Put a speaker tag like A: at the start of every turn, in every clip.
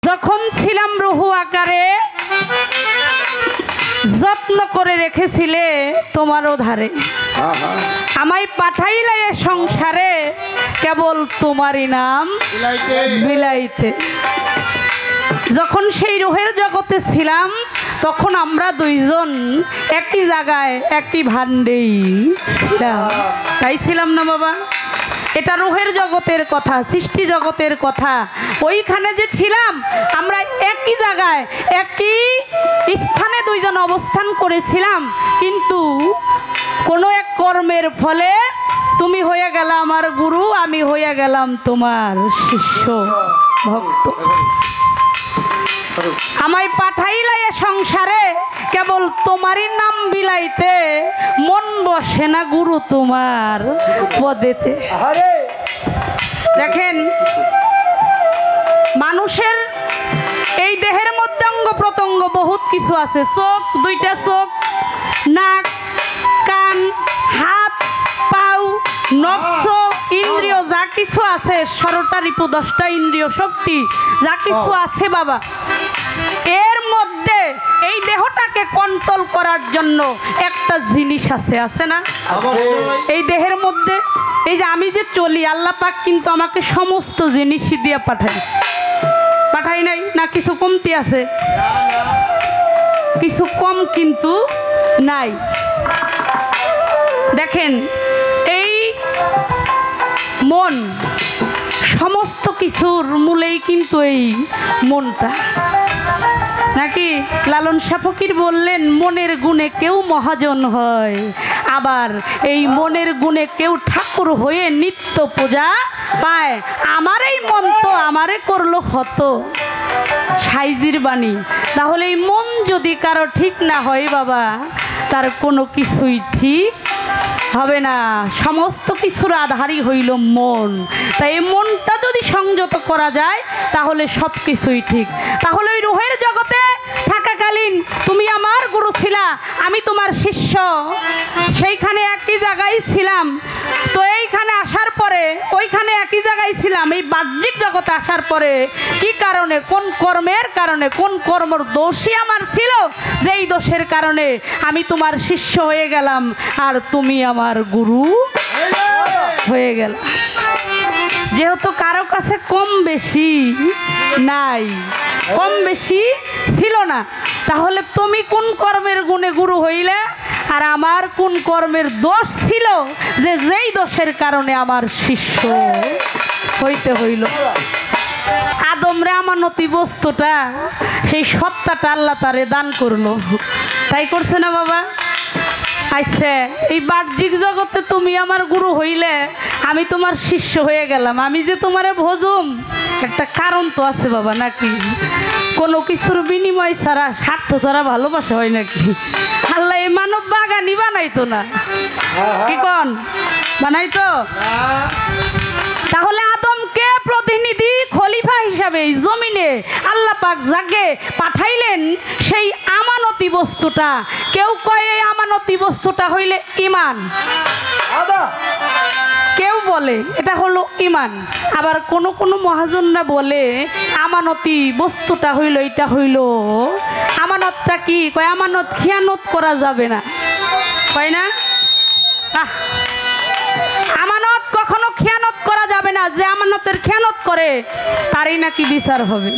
A: যখন ছিলাম রুহু আকারে যত্ন করে রেখেছিলে তোমারও ধারে, আমায় পাঠাইলে এ সংসারে কেবল তোমারই নাম বিলাইতে। যখন সেই রুহের জগতে ছিলাম তখন আমরা দুইজন একই জায়গায় একই ভান্ডেই ছিলাম, তাই ছিলাম না বাবা? এটা রুহের জগতের কথা, সৃষ্টি জগতের কথা। ওইখানে যে ছিলাম আমরা একই জায়গায় একই স্থানে দুইজন অবস্থান করেছিলাম, কিন্তু কোনো এক কর্মের ফলে তুমি হয়ে গেলা আমার গুরু, আমি হয়ে গেলাম তোমার শিষ্য ভক্ত। আমায় পাঠাইলা এ সংসারে কেবল তোমারই নাম বিলাইতে, মন বসে না গুরু তোমার পদেতে। দেখেন, মানুষের এই দেহের মধ্যে অঙ্গ প্রত্যঙ্গ বহুত কিছু আছে। চোখ, দুইটা চোখ, নাক, কান, হাত, পাও, নবস, ইন্দ্রিয়, যা কিছু আছে, 16টা রিপু, 10টা ইন্দ্রিয় শক্তি, যা কিছু আছে বাবা, এর মধ্যে এই দেহটাকে কন্ট্রোল করার জন্য একটা জিনিস আছে, আছে না? এই দেহের মধ্যে এই যে আমি যে চলি, আল্লাহ পাক কিন্তু আমাকে সমস্ত জিনিসই দিয়ে পাঠাই নাই না? কিছু কমতি আছে? কিছু কম কিন্তু নাই। দেখেন, এই মন, সমস্ত কিছুর মূলেই কিন্তু এই মনটা, নাকি? লালন শাহ ফকির বললেন, মনের গুণে কেউ মহাজন হয়, আবার এই মনের গুণে কেউ ঠাকুর হয়ে নিত্য পূজা পায়। আমার এই মন তো আমারে করলো হত, সাইজির বাণী। তাহলে এই মন যদি কারো ঠিক না হয় বাবা, তার কোনো কিছুই ঠিক হবে না। সমস্ত কিছুর আধারই হইল মন। তাই এই মনটা যদি সংযত করা যায় তাহলে সব কিছুই ঠিক। তাহলে ওই রুহের জগতে থাকাকালীন তুমি আমার গুরু ছিলা, আমি তোমার শিষ্য, সেইখানে একই জায়গায় ছিলাম। তো এইখানে আসার পরে ওইখানে একই জায়গায় ছিলাম। এই বাহ্যিক জগতে আসার পরে কি কারণে, কোন কর্মের কারণে, কোন কর্মর দোষই আমার ছিল, যেই দোষের কারণে আমি তোমার শিষ্য হয়ে গেলাম আর তুমি আমার গুরু হয়ে গেল। যেহেতু কারো কাছে কম বেশি নাই, কম বেশি ছিল না, তাহলে তুমি কোন কর্মের গুণে গুরু হইলে আর আমার কোন কর্মের দোষ ছিল যে যেই দোষের কারণে আমার শিষ্য হইতে হইল। আদমরে আমানতি বস্তুটা, সেই সত্তাটা আল্লাহ তারে দান করলো, তাই করছে না বাবা? আচ্ছা, এই বাহ্যিক জগতে তুমি আমার গুরু হইলে, আমি তোমার শিষ্য হয়ে গেলাম, আমি যে তোমারে ভজুম, একটা কারণ তো আছে বাবা, নাকি? কোনো কিছুর বিনিময় ছাড়া, স্বার্থ ছাড়া ভালোবাসা হয় নাকি? আল্লাহ এই মানব বাগানই বানাইতো না, কি কন? বানাইতো? তাহলে আদমকে প্রতিনিধি খলিফা হিসাবে এই জমিনে আল্লাহ পাক যাকে পাঠাইলেন, সেই আমানতি বস্তুটা, কেউ কয় এই আমানতি বস্তুটা হইলে ঈমান, কেউ বলে এটা হলো ঈমান, আবার কোন কোন মহাজনরা বলে আমানতি বস্তুটা হইল, এটা হইল আমানতটা কি কয়, আমানত খিয়ানত করা যাবে না, কয় না? আমানত কখনো খিয়ানত করা যাবে না, যে আমানতের খিয়ানত করে তারই নাকি বিচার হবে।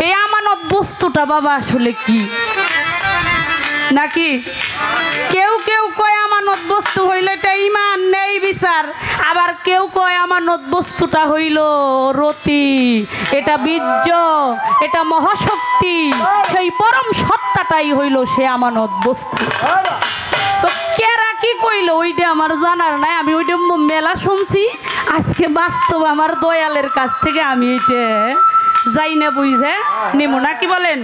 A: এই আমানত বস্তুটা বাবা আসলে কি, নাকি? কেউ কেউ কয় আমানত বস্তু হইল এটা ঈমান, নেই বিচার, আবার কেউ কয় আমানত বস্তুটা হইল রতি, এটা বীর্য, এটা মহাশক্তি, সেই পরম সত্তাটাই হইল সে আমানত বস্তু। তো কেরা কি কইল ওইটা আমার জানার নাই, আমি ওইটা মেলা শুনছি, আজকে বাস্তব আমার দয়ালের কাছ থেকে আমি এটা যাই না বুঝে নেব, নাকি বলেন?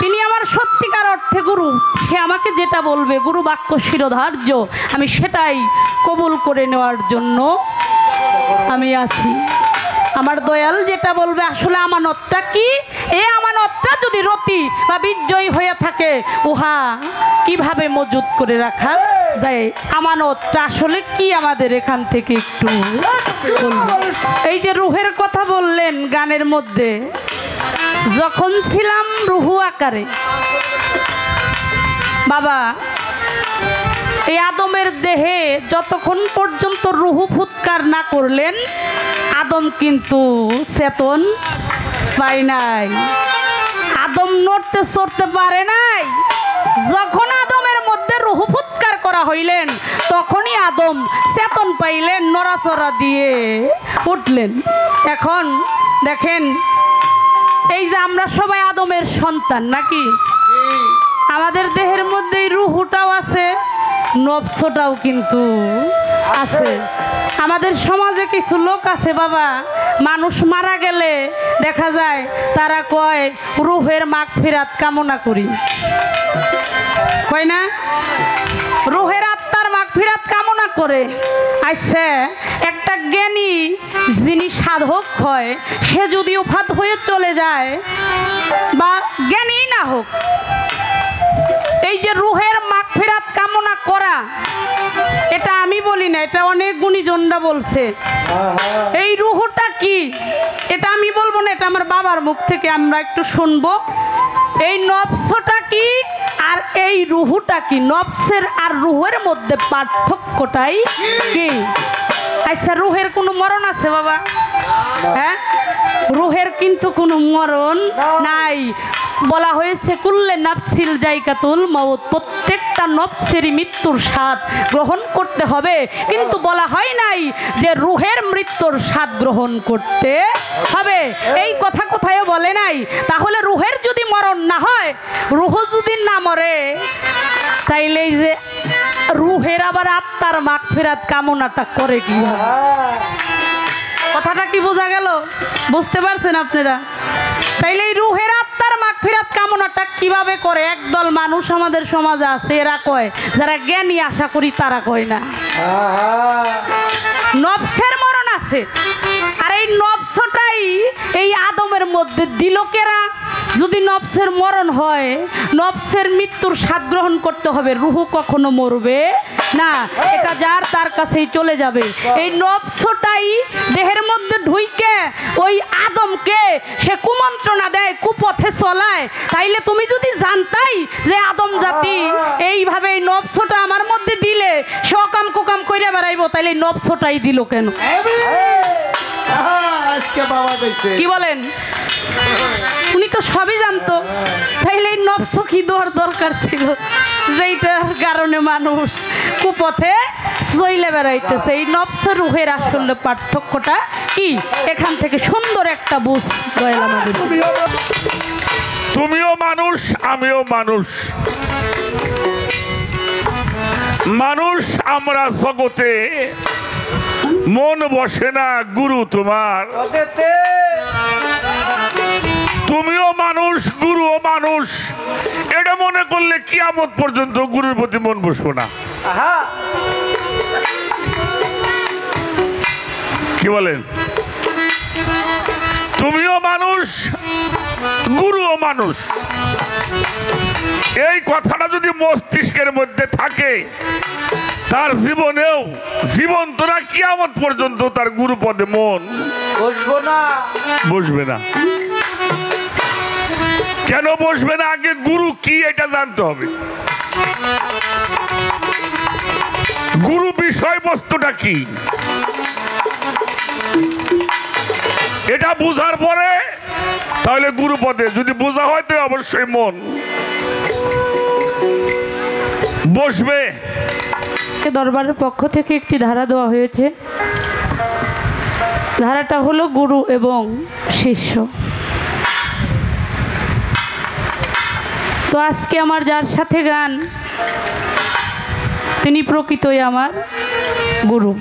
A: তিনি আমার সত্যিকার অর্থে গুরু, সে আমাকে যেটা বলবে, গুরু বাক্য শিরোধার্য, আমি সেটাই কবুল করে নেওয়ার জন্য আমি আছি। আমার দয়াল যেটা বলবে, আসলে আমানতটা কি, এই আমানতটা যদি রতি বা বিজয়ী হয়ে থাকে, উহা কিভাবে মজুদ করে রাখা যাই আমানতটা আসলে কি আমাদের এখান থেকে একটু বলবো। এই যে রুহের কথা বললেন গানের মধ্যে, যখন ছিলাম রুহু আকারে বাবা, এই আদমের দেহে যতক্ষণ পর্যন্ত রুহু ফুৎকার না করলেন আদম কিন্তু চেতন পায় নাই, আদম নড়তে চড়তে পারে নাই। যখন আদমের মধ্যে রুহু ফুৎকার করা হইলেন তখনই আদম চেতন পাইলেন, নড়াচড়া দিয়ে উঠলেন। এখন দেখেন, এই যে আমরা সবাই আদমের সন্তান নাকি, আমাদের দেহের মধ্যে রুহুটাও আছে, নফসটাও কিন্তু আছে। আমাদের সমাজে কিছু লোক আছে বাবা, মানুষ মারা গেলে দেখা যায় তারা কয় রুহের মাগফিরাত কামনা করি, কয় না, রুহের আত্মার মাগফিরাত কামনা করে। আচ্ছা, একটা জ্ঞানী যিনি সাধক হয় সে যদি উফাত হয়ে চলে যায় বা জ্ঞানী না হোক, এই যে রুহের মাগফিরাত কামনা করা, এটা আমি বলি না, এটা অনেক গুণীজনরা বলছে। এই রুহটা কি এটা আমি বলবো না, এটা আমার বাবার মুখ থেকে আমরা একটু শুনবো। এই নফসটা কি আর এই রুহুটা কি, নফসের আর রুহের মধ্যে পার্থক্যটাই কি? আচ্ছা, রুহের কোনো মরণ আছে বাবা? হ্যাঁ, রুহের কিন্তু কোনো মরণ নাই। বলা হয়েছে কুল্লে নাফসিল জায়গাতুল মাউত, প্রত্যেকটা নফসেরই মৃত্যুর স্বাদ গ্রহণ করতে হবে, কিন্তু বলা হয় নাই যে রুহের মৃত্যুর স্বাদ গ্রহণ করতে হবে। এই কথা কোথায় বলে নাই। তাহলে রুহের যদি মরণ না হয়, রুহ যদি না মরে, তাইলে এই যে রুহের আবার আত্মার মাগফিরাত কামনাটা করে কি? কথাটা কি বোঝা গেল? বুঝতে পারছেন আপনারা? তাইলে এই রুহের আত্মার মাগফিরাত কামনাটা কিভাবে করে? একদল মানুষ আমাদের সমাজে আছে, এরা কয়, যারা জ্ঞানী আশা করি তারা কয় না। নফসের মরণ আছে, আর এই নফসটাই এই আদমের মধ্যে দিল কেরা? যদি নফসের মরণ হয়, নফসের মৃত্যুর স্বাদ গ্রহণ করতে হবে, রুহু কখনো মরবে না, এটা যার তার কাছেই চলে যাবে। এই নফসটাই দেহের মধ্যে ঢুইকে ওই আদমকে সে কুমন্ত্রণা দেয়, কুপথে চলায়। তাইলে তুমি যদি জানতাই যে আদম জাতি এইভাবে এই নফসটা আমার মধ্যে দিলে সে অকাম কুকাম কইরা বেড়াইবো, তাইলে এই নফসটাই দিল কেন? কি বলেন? উনি তো সবই জানতো, তাইলে এই নফস কি দরকার ছিল যেইটার কারণে মানুষ কুপথে চইলে বেড়াইতেছে? এই নফস রুহের আসলে পার্থক্যটা কি, এখান থেকে সুন্দর একটা বুঝ গেল আমাদের।
B: তুমিও মানুষ, আমিও মানুষ, মানুষ আমরা জগতে, মন বসে না গুরু তোমার। তুমিও মানুষ, গুরুও মানুষ, এটা মনে করলে কিয়ামত পর্যন্ত গুরুর প্রতি মন বসবো না। কি বলেন? তুমিও মানুষ, গুরুও মানুষ, এই কথাটা যদি মস্তিষ্কের মধ্যে থাকে, তার জীবনেও জীবন্ত না কিয়ামত পর্যন্ত তার গুরু পদে মন বসবে না। কেন বসবে না? আগে গুরু কি এটা জানতে হবে। গুরু বিষয়বস্তুটা কি এটা বুঝার পরে তাহলে গুরু পদে যদি বোঝা হয় তো অবশ্যই মন বসবে।
A: দরবারের পক্ষ থেকে একটি ধারা দেওয়া হয়েছে, ধারাটা হলো গুরু এবং শিষ্য। তো আজকে আমার যার সাথে গান, তিনি প্রকৃতই আমার গুরু।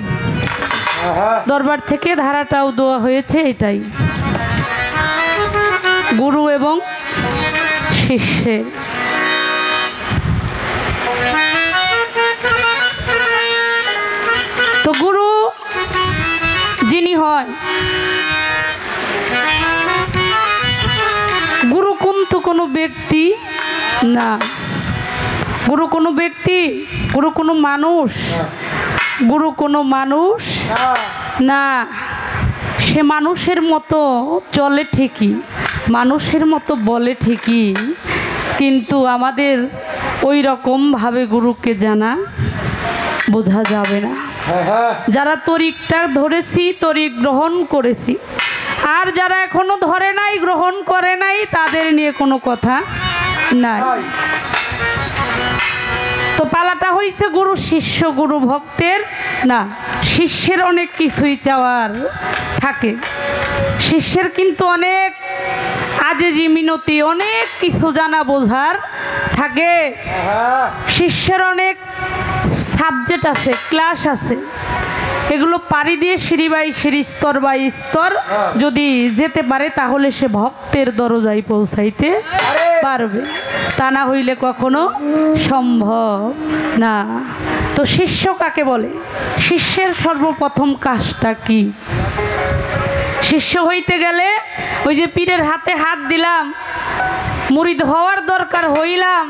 A: দরবার থেকে ধারাটাও দেওয়া হয়েছে এটাই, গুরু এবং শিষ্যের। তো গুরু যিনি হয়, গুরু কিন্তু কোনো ব্যক্তি না। গুরু কোনো ব্যক্তি গুরু কোনো মানুষ, গুরু কোনো মানুষ না। সে মানুষের মতো চলে ঠিকই, মানুষের মতো বলে ঠিকই, কিন্তু আমাদের ওই রকমভাবে গুরুকে জানা বোঝা যাবে না। যারা তরিকটা ধরেছি, তরিক গ্রহণ করেছি, আর যারা এখনো ধরে নাই, গ্রহণ করে নাই, তাদের নিয়ে কোনো কথা নাই। তো পালাটা হয়েছে গুরু শিষ্য, গুরু ভক্তের না। শিষ্যের অনেক কিছুই চাওয়ার থাকে, শিষ্যের কিন্তু অনেক আজেজি মিনতি, অনেক কিছু জানা বোঝার থাকে। শিষ্যের অনেক সাবজেক্ট আছে, ক্লাস আছে, এগুলো পাড়ি দিয়ে সিঁড়ি বাই সিঁড়ি, স্তর বাই স্তর যদি যেতে পারে, তাহলে সে ভক্তের দরজায় পৌঁছাইতে পারবে, তা না হইলে কখনো সম্ভব না। তো শিষ্য কাকে বলে? শিষ্যের সর্বপ্রথম কাজটা কি? শিষ্য হইতে গেলে ওই যে পীরের হাতে হাত দিলাম, মুরিদ হওয়ার দরকার হইলাম,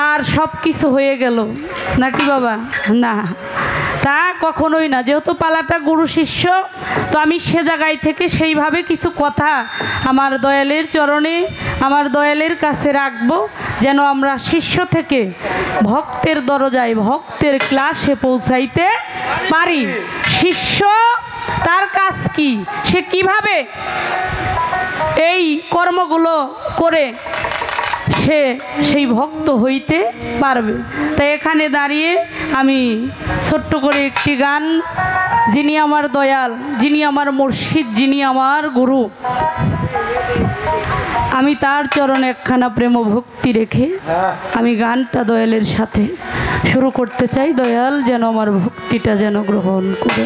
A: আর সব কিছু হয়ে গেল নাকি বাবা? না, তা কখনোই না। যেহেতু পালাটা গুরু শিষ্য, তো আমি সে জায়গায় থেকে সেইভাবে কিছু কথা আমার দয়ালের চরণে, আমার দয়ালের কাছে রাখবো, যেন আমরা শিষ্য থেকে ভক্তের দরজায়, ভক্তের ক্লাসে পৌঁছাইতে পারি। শিষ্য তার কাজ কি, সে কিভাবে এই কর্মগুলো করে সে সেই ভক্ত হইতে পারবে। তাই এখানে দাঁড়িয়ে আমি ছোট্ট করে একটি গান, যিনি আমার দয়াল, যিনি আমার মুর্শিদ, যিনি আমার গুরু, আমি তার চরণে একখানা প্রেম ভক্তি রেখে আমি গানটা দয়ালের সাথে শুরু করতে চাই। দয়াল যেন আমার ভক্তিটা যেন গ্রহণ করে।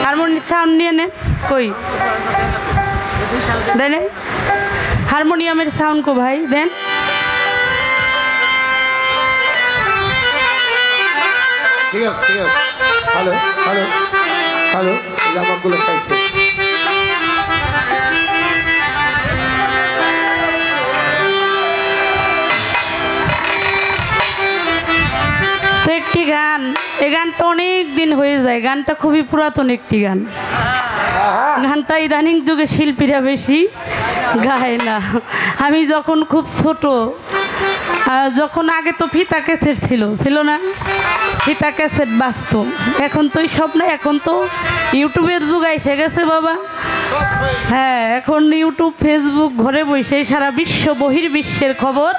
A: হারমোনিয়াম সাউন্ড নিয়ে নে, কই দেন হারমোনিয়ামের সাউন্ড কো ভাই দেন।
C: ঠিক আছে, ঠিক আছে। হ্যালো হ্যালো হ্যালো, জামাগুলো খাইছে।
A: তো একটি গান, এই গানটা অনেক দিন হয়ে যায়, গানটা খুবই পুরাতন একটি গান। গানটা ইদানিং যুগে শিল্পীরা বেশি গায় না। আমি যখন খুব ছোট, যখন আগে তো ফিতা ক্যাসেট ছিল না, ফিতা ক্যাসেট বাজতো। এখন তো সব না, এখন তো ইউটিউবের যুগ এসে গেছে বাবা। হ্যাঁ, এখন ইউটিউব, ফেসবুক, ঘরে বসে সারা বিশ্ব বহির্বিশ্বের খবর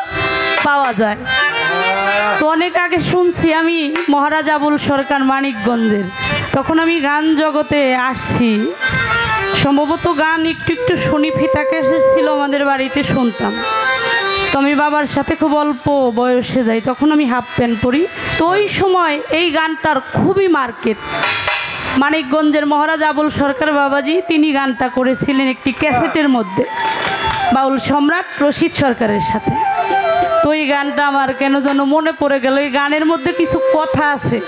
A: পাওয়া যায়। তো অনেক আগে শুনছি আমি মহারাজ আবুল সরকার মানিকগঞ্জের, তখন আমি গান জগতে আসছি, সম্ভবত গান একটু একটু শুনি, ফিতা ক্যাসেট ছিল আমাদের বাড়িতে, শুনতাম। তো আমি বাবার সাথে খুব অল্প বয়সে যাই, তখন আমি হাফ প্যান্ট পরি। তো ওই সময় এই গানটার খুবই মার্কেট। মানিকগঞ্জের মহারাজ আবুল সরকার বাবাজি তিনি গানটা করেছিলেন একটি ক্যাসেটের মধ্যে, বাউল সম্রাট রশিদ সরকারের সাথে। তো এই গানটা আমার কেন যেন মনে পড়ে গেল। এই গানের মধ্যে কিছু কথা আছে,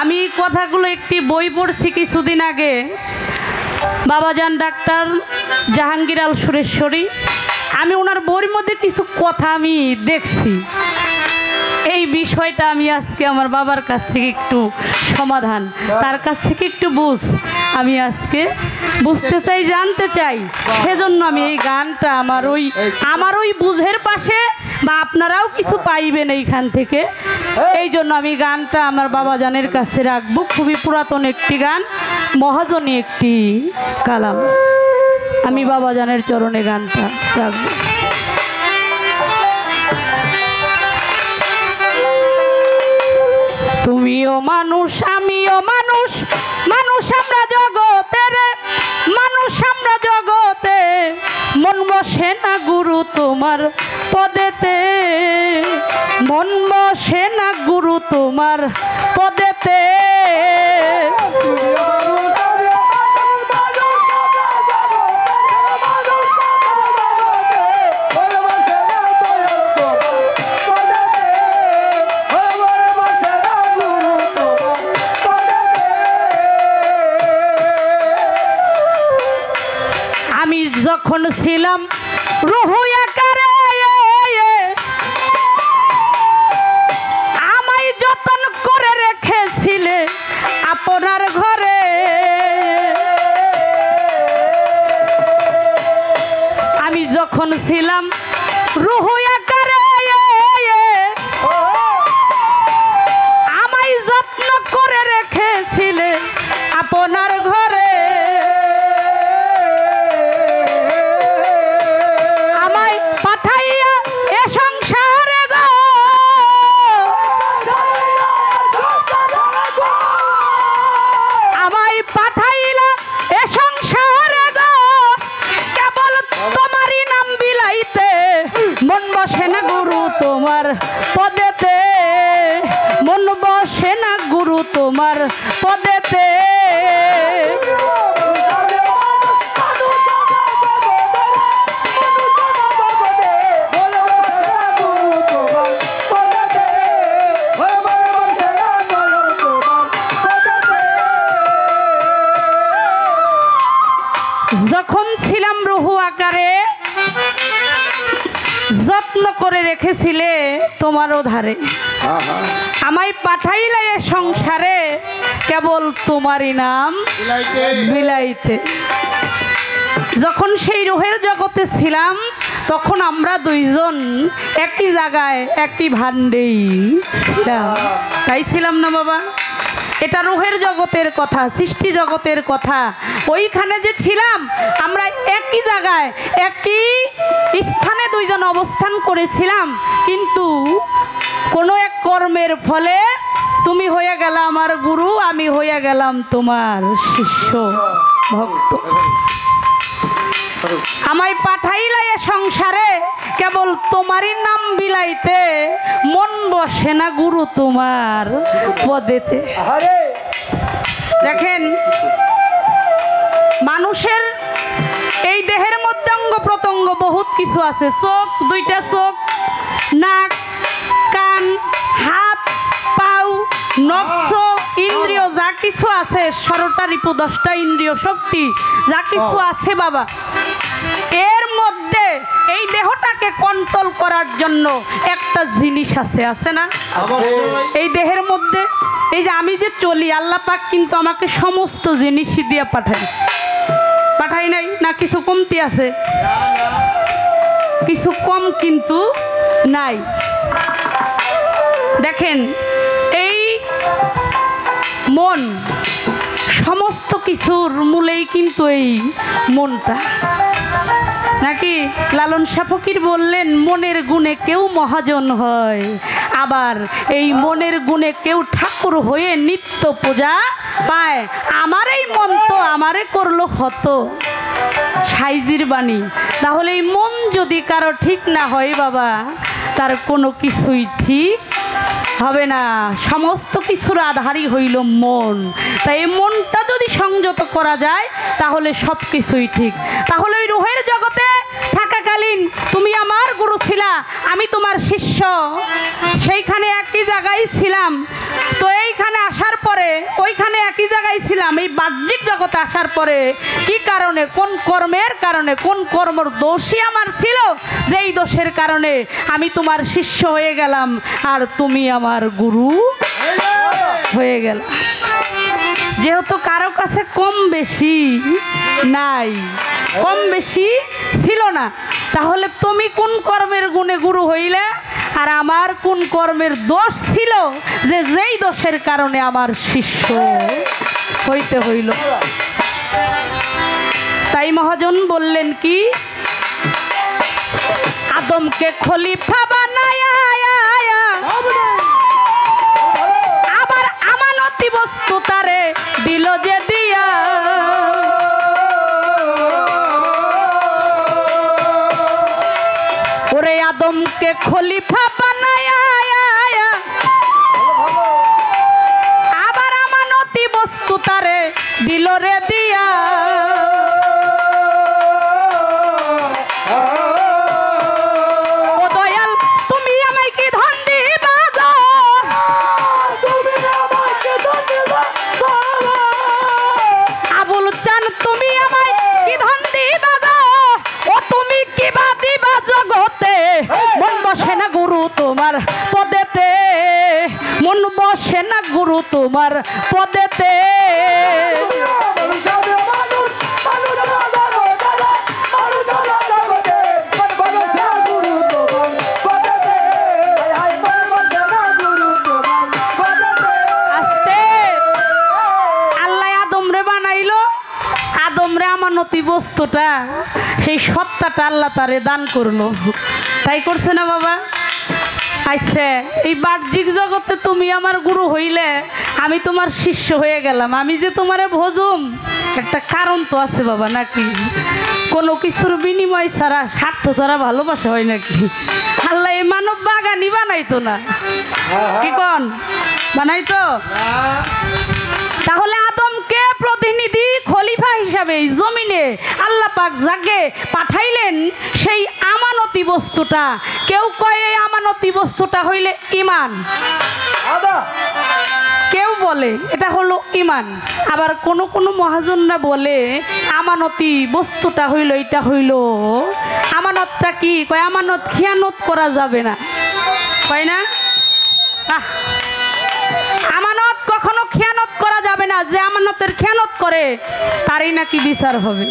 A: আমি এই কথাগুলো একটি বই পড়ছি কিছুদিন আগে, বাবাজান ডাক্তার জাহাঙ্গীর আল সুরেশ্বরী, আমি ওনার বইয়ের মধ্যে কিছু কথা আমি দেখছি। এই বিষয়টা আমি আজকে আমার বাবার কাছ থেকে একটু সমাধান, তার কাছ থেকে একটু আমি আজকে বুঝতে চাই, জানতে চাই। সেজন্য আমি এই গানটা আমার ওই বুঝের পাশে, বা আপনারাও কিছু পাইবেন এইখান থেকে, এই জন্য আমি গানটা আমার বাবাজানের কাছে রাখবো। খুবই পুরাতন একটি গান, মহাজনী একটি কালাম, আমি বাবাজানের চরণে গানটা রাখবো। তুমি তুমিও মানুষ আমিও মানুষ, মানুষ আমরা জগতের, মানুষ আমরা জগতে, মন বসে না গুরু তোমার পদেতে, মন বসে না গুরু তোমার পদেতে। আমি যখন ছিলাম রুহু আকারে, আমায় যতন করে রেখেছিলে আপনার ঘরে। আমি যখন ছিলাম রুহু আকারে, আমায় যত্ন করে রেখেছিলে আপনার ঘরে। আমায় পাঠাইয়া এ সংসারে গো, আমায় পাঠাইলা এ সংসারে গো, কেবল তোমারই নাম বিলাইতে, মন বসে না গুরু তোমার পদেতে, মন বসে না গুরু তোমার পদেতে। যখন ছিলাম রুহু আকারে, যত্ন করে রেখেছিলে তোমারও ধারে, আমায় পাঠাইলে এ সংসারে, কেবল তোমারই নাম বিলাইতে। যখন সেই রুহের জগতে ছিলাম, তখন আমরা দুইজন একই জায়গায় একই ভান্ডেই ছিলাম, তাই ছিলাম না বাবা? এটা রুহের জগতের কথা, সৃষ্টি জগতের কথা। ওইখানে যে ছিলাম আমরা একই জায়গায় একই স্থানে দুইজন অবস্থান করেছিলাম, কিন্তু কোনো এক কর্মের ফলে তুমি হয়ে গেলা আমার গুরু, আমি হয়ে গেলাম তোমার শিষ্য ভক্ত। আমায় পাঠাইলা এ সংসারে, কেবল তোমারই নাম বিলাইতে, মন বসে না গুরু তোমার পদেতে। দেখেন, মানুষের এই দেহের মধ্যে অঙ্গ প্রত্যঙ্গ বহুত কিছু আছে। চোখ, দুইটা চোখ, নাক, কান, হাত, পাও, নফস, ইন্দ্রিয়, যা কিছু আছে, 16টা রিপু, 10টা ইন্দ্রিয় শক্তি, যা কিছু আছে বাবা, এর মধ্যে এই দেহটাকে কন্ট্রোল করার জন্য একটা জিনিস আছে, আছে না? এই দেহের মধ্যে এই যে আমি যে চলি, আল্লাহ পাক কিন্তু আমাকে সমস্ত জিনিসই দিয়ে পাঠাই নাই না? কিছু কমতি আছে? কিছু কম কিন্তু নাই। দেখেন, এই মন, সমস্ত কিছুর মূলেই কিন্তু এই মনটা, নাকি? লালন শাহ ফকির বললেন, মনের গুণে কেউ মহাজন হয়, আবার এই মনের গুণে কেউ ঠাকুর হয়ে নিত্য পূজা পায়। আমার এই মন তো আমারে করলো হত, সাইজির বাণী। তাহলে এই মন যদি কারো ঠিক না হয় বাবা, তার কোনো কিছুই ঠিক হবে না। সমস্ত কিছুর আধারই হইল মন। তাই এই মনটা যদি সংযত করা যায়, তাহলে সব কিছুই ঠিক। তাহলে ওই রুহের জগতে থাকাকালীন তুমি আমার গুরু ছিলা, আমি তোমার শিষ্য, সেইখানে একই জায়গায় ছিলাম। তো এইখানে আসার পরে ওইখানে একই জায়গায় ছিলাম। এই বাহ্যিক জগতে আসার পরে কি কারণে, কোন কর্মের কারণে, কোন কর্মর দোষই আমার ছিল, যেই দোষের কারণে আমি তোমার শিষ্য হয়ে গেলাম আর তুমি আমার গুরু হয়ে গেল। যেহেতু কারো কাছে কম বেশি নাই, কম বেশি ছিল না, তাহলে তুমি কোন কর্মের গুণে গুরু হইলে, আর আমার কোন কর্মের দোষ ছিল যে যেই দোষের কারণে আমার শিষ্য হইতে হইল। তাই মহাজন বললেন কি, আদমকে খলিফা বানায়া, আবার খলিফা বানায়া আবার আমানতি বস্তু তারে দিল রে দিয়া। ও দয়াল তুমি আমায় কি ধন দিবা গো, আবুল চান তুমি আমায় কি ধন দিবা গো, ও তুমি কি বা দিবা জগতে, মন বসে না গুরু তোমার পদেতে, মন বসে না গুরু তোমার পদেতে। আমানতি বস্তুটা সেই সত্তাটা আল্লাহ তারে দান করলো, তাই করছে না বাবা? আচ্ছা এই বাহ্যিক জগতে তুমি আমার গুরু হইলে আমি তোমার শিষ্য হয়ে গেলাম, আমি যে তোমারে ভজুম একটা কারণ তো আছে বাবা, নাকি? কোনো কিছুর বিনিময় ছাড়া স্বার্থ ছাড়া ভালোবাসা হয় নাকি? আল্লাহ এই মানব বাগানই বানাইতো না, কি কন বানাইতো? তাহলে আদমকে প্রতিনিধি খলিফা হিসাবে এই জমিনে আল্লাহ পাক যাকে পাঠাইলেন সেই আমানতি বস্তুটা, কেউ কয় এই আমানতি বস্তুটা হইলে ঈমান, কেউ বলে এটা হলো ঈমান, আবার কোন কোন মহাজনরা বলে আমানতি বস্তুটা হইল এটা হইল আমানতটা কি কয় আমানত খিয়ানত করা যাবে না, কয় না? আমানত কখনো খেয়ানত করা যাবে না, যে আমানতের খেয়ানত করে তারই নাকি বিচার হবে।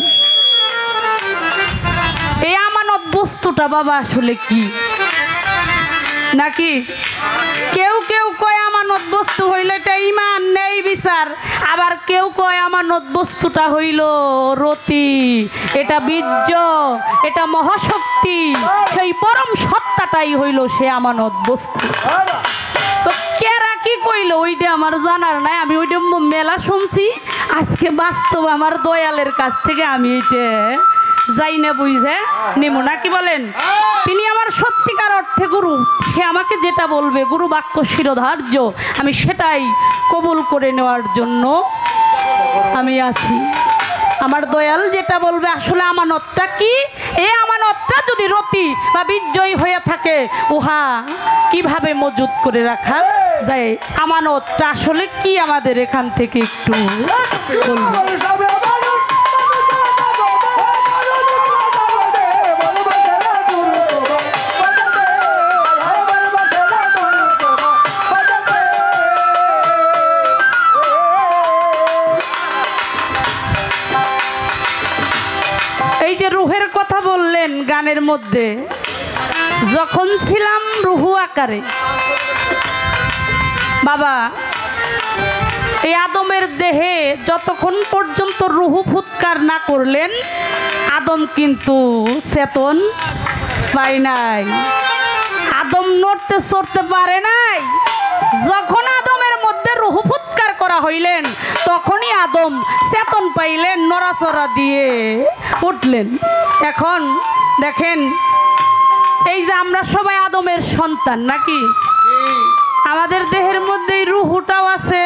A: এই আমানত বস্তুটা বাবা আসলে কি নাকি? কেউ কেউ কয় আমানত বস্তু হইলে এটা ঈমান নেই বিচার, আবার কেউ কয় আমানত বস্তুটা হইল রতি, এটা বীর্য, এটা মহাশক্তি, সেই পরম সত্তাটাই হইল সে আমানত বস্তু। তো কেরা কি কইল ওইটা আমার জানার নাই, আমি ওইটা মেলা শুনছি, আজকে বাস্তব আমার দয়ালের কাছ থেকে আমি এইটা যাই না বুঝে নেব না, কি বলেন? তিনি আমার সত্যিকার অর্থে গুরু, সে আমাকে যেটা বলবে গুরু বাক্য শিরোধার্য, আমি সেটাই কবুল করে নেওয়ার জন্য আমি আছি। আমার দয়াল যেটা বলবে আসলে আমানতটা কি, এই আমানতটা যদি রতি বা বিজয়ী হয়ে থাকে উহা কিভাবে মজুদ করে রাখা যায়, আমানতটা আসলে কি আমাদের এখান থেকে একটু বলবো। এই যে রুহের কথা বললেন গানের মধ্যে, যখন ছিলাম রুহু আকারে বাবা, এই আদমের দেহে যতক্ষণ পর্যন্ত রুহু ফুৎকার না করলেন আদম কিন্তু চেতন পায় নাই, আদম নড়তে চড়তে পারে নাই। যখন আদমের মধ্যে রুহু ফুৎকার করা হইলেন তখনই আদম চেতন পাইলেন, নড়াচড়া দিয়ে উঠলেন। এখন দেখেন এই যে আমরা সবাই আদমের সন্তান নাকি, আমাদের দেহের মধ্যে রুহুটাও আছে,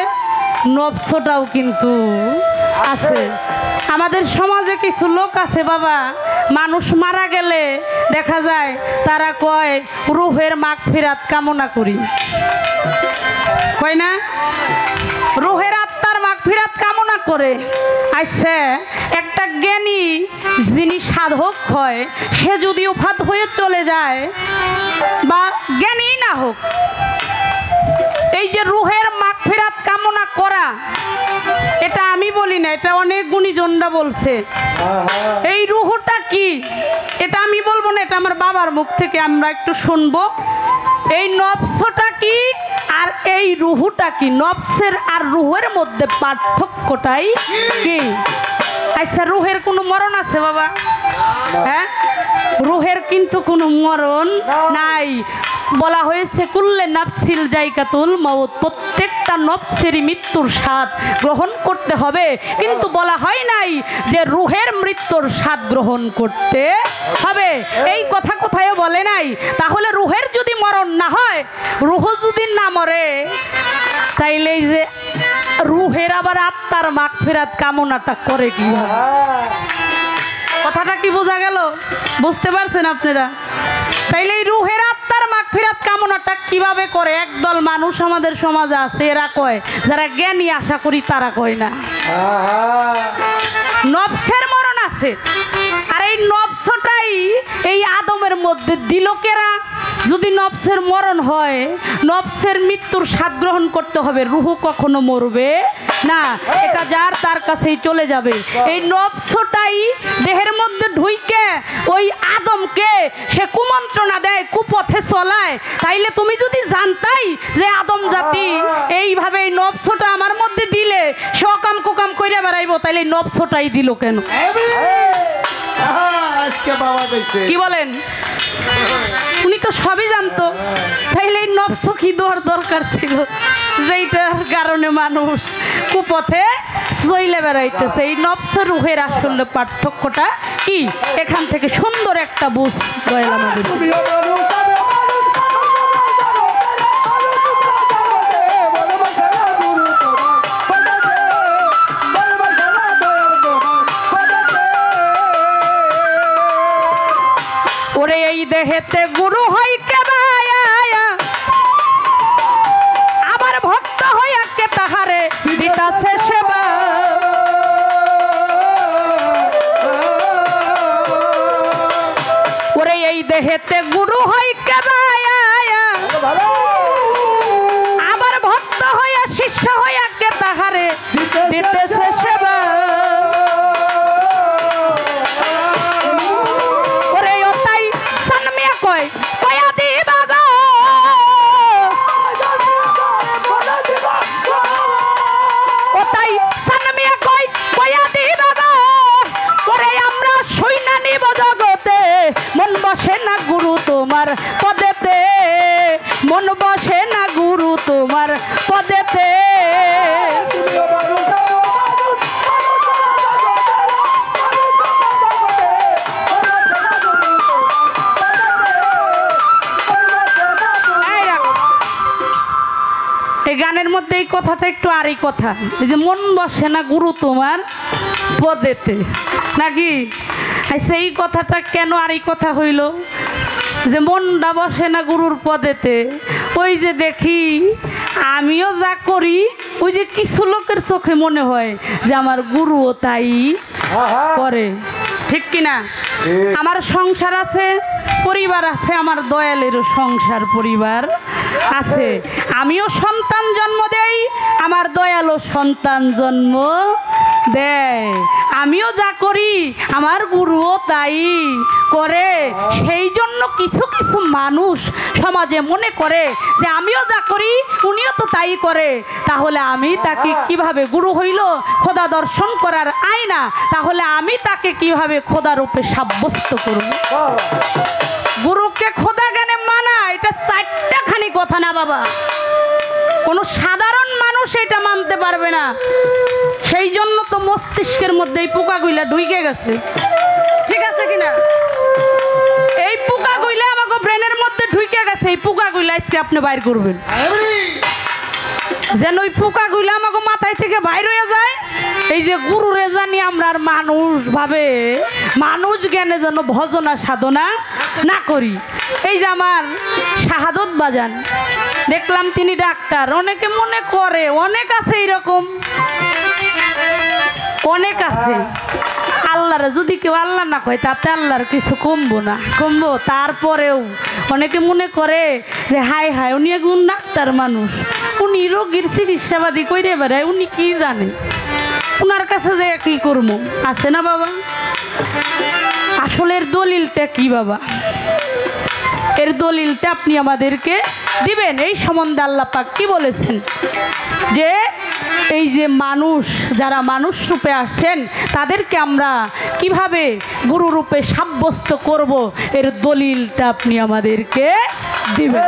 A: নফসটাও কিন্তু আছে। আমাদের সমাজে কিছু লোক আছে বাবা, মানুষ মারা গেলে দেখা যায় তারা কয় রুহের মাগফিরাত কামনা করি, কয় না? রুহের আত্মার মাগফিরাত কামনা করে। আচ্ছা একটা জ্ঞানী যিনি সাধক হয় সে যদি উফাত হয়ে চলে যায় বা জ্ঞানী না হোক, এই যে রুহের মাগফিরাত কামনা করা, এটা আমি বলি না, এটা অনেক গুণীজনরা বলছে। এই রুহটা কি এটা আমি বলবো না, এটা আমার বাবার মুখ থেকে আমরা একটু শুনবো। এই নফসটা কি আর এই রুহুটা কি, নফসের আর রুহের মধ্যে পার্থক্যটাই কি? আচ্ছা রুহের কোনো মরণ আছে বাবা? হ্যাঁ রুহের কিন্তু কোনো মরণ নাই। বলা হয়েছে কুল্লে নাফসিল জায়গাতুল মাউত, প্রত্যেকটা নফসেরই মৃত্যুর স্বাদ গ্রহণ করতে হবে, কিন্তু বলা হয় নাই যে রুহের মৃত্যুর স্বাদ গ্রহণ করতে হবে। এই কথা কোথায় বলে নাই। তাহলে রুহের যদি মরণ না হয়, রুহ যদি না মরে, তাইলে এই যে রুহের আবার আত্মার মাগফিরাত কামনাটা করে কিভাবে? কথাটা কি বোঝা গেল? বুঝতে পারছেন আপনারা? তাইলে এই রুহের আত্মার মাগফিরাত কামনাটা কিভাবে করে? একদল মানুষ আমাদের সমাজে আছে, এরা কয়, যারা জ্ঞানী আশা করি তারা কয় না। নফসের মরণ আছে, আর এই নফসটাই এই আদমের মধ্যে দিল কেরা? যদি নফসের মরণ হয়, নফসের মৃত্যুর স্বাদ গ্রহণ করতে হবে, রুহু কখনো মরবে না, এটা যার তার কাছেই চলে যাবে। এই নফসটাই দেহের মধ্যে ঢুইকে ওই আদমকে সে কুমন্ত্রণা দেয়, কুপথে চলায়। তাইলে তুমি যদি জানতাই যে আদম জাতি এইভাবে এই নফসটা আমার মধ্যে দিলে সে অকাম কুকাম কইরা বেড়াইব, তাইলে এই নফসটাই দিল কেন?
C: আজকে বাবা কইছে
A: কি বলেন? উনি তো সবই জানতো, তাইলে এই নফস কি দরকার ছিল যেইটার কারণে মানুষ কুপথে চইলে বেড়াইতেছে? এই নফস রুহের আসলে পার্থক্যটা কি? এখান থেকে সুন্দর একটা বুঝ দয়াল আমাদের। ওরে এই দেহেতে গুরু হই কেবায়া, আবার ভক্ত হইয়া কে তাহারে দিতাছে সেবা। ওরে এই দেহেতে গুরু হই কেবায়া, আবার ভক্ত হইয়া শিষ্য হইয়া কে তাহারে দিতেছে সেবা। মন বসে না গুরু তোমার পদেতে, মন বসে না গুরু তোমার পদেতে। এই গানের মধ্যে এই কথাটা একটু আরই কথা, এই যে মন বসে না গুরু তোমার পদেতে, নাকি? সেই কথাটা কেন আরই কথা হইল? যে মনটা বসে না গুরুর পদেতে, ওই যে দেখি আমিও যা করি, ওই যে কিছু লোকের চোখে মনে হয় যে আমার গুরুও তাই করে, ঠিক কিনা? আমার সংসার আছে, পরিবার আছে, আমার দয়ালেরও সংসার পরিবার আছে, আমিও সন্তান জন্ম দেই, আমার দয়ালও সন্তান জন্ম দেয়, আমিও যা করি আমার গুরুও তাই করে। সেই জন্য কিছু কিছু মানুষ সমাজে মনে করে যে আমিও যা করি উনিও তো তাই করে, তাহলে আমি তাকে কিভাবে গুরু হইল? খোদা দর্শন করার আয়না, তাহলে আমি তাকে কিভাবে খোদা রূপে সাব্যস্ত করব? গুরুকে খোদা জ্ঞানে মানা, এটা চারটাখানি কথা না বাবা, কোনো সাধারণ মানুষ এটা মানতে পারবে না। সেই জন্য তো মস্তিষ্কের মধ্যে এই পোকাগুলা ঢুকে গেছে, ঠিক আছে কিনা? এই পোকাগুলা আমাকে ব্রেনের মধ্যে ঢুকে গেছে, এই পোকাগুলা আজকে আপনি বাইর করবেন, যেন ওই পোকাগুলা আমাকে মাথায় থেকে বাইর হয়ে যায়। এই যে গুরুরে জানি আমরা আর মানুষ ভাবে, মানুষ জ্ঞানে যেন ভজনা সাধনা না করি। এই যে আমার শাহাদত বাজান, দেখলাম তিনি ডাক্তার, অনেকে মনে করে, অনেক আছে এরকম, অনেক আছে। আল্লাহরে যদি কেউ আল্লাহ না কয়, তাতে আল্লাহর কিছু কমবো না, কমবো। তারপরেও অনেকে মনে করে যে হায় হায় উনি একজন ডাক্তার মানুষ, উনি রোগীর চিকিৎসাবাদী করে বেড়ায়, উনি কি জানে, ওনার কাছে যে কি করবো? আছে না বাবা? আসলে এর দলিলটা কি বাবা? এর দলিলটা আপনি আমাদেরকে দিবেন। এই সম্বন্ধে আল্লাহ পাক কি বলেছেন? যে এই যে মানুষ যারা মানুষ রূপে আসছেন তাদেরকে আমরা কিভাবে গুরু রূপে সাব্যস্ত করব এর দলিলটা আপনি আমাদেরকে দিবেন।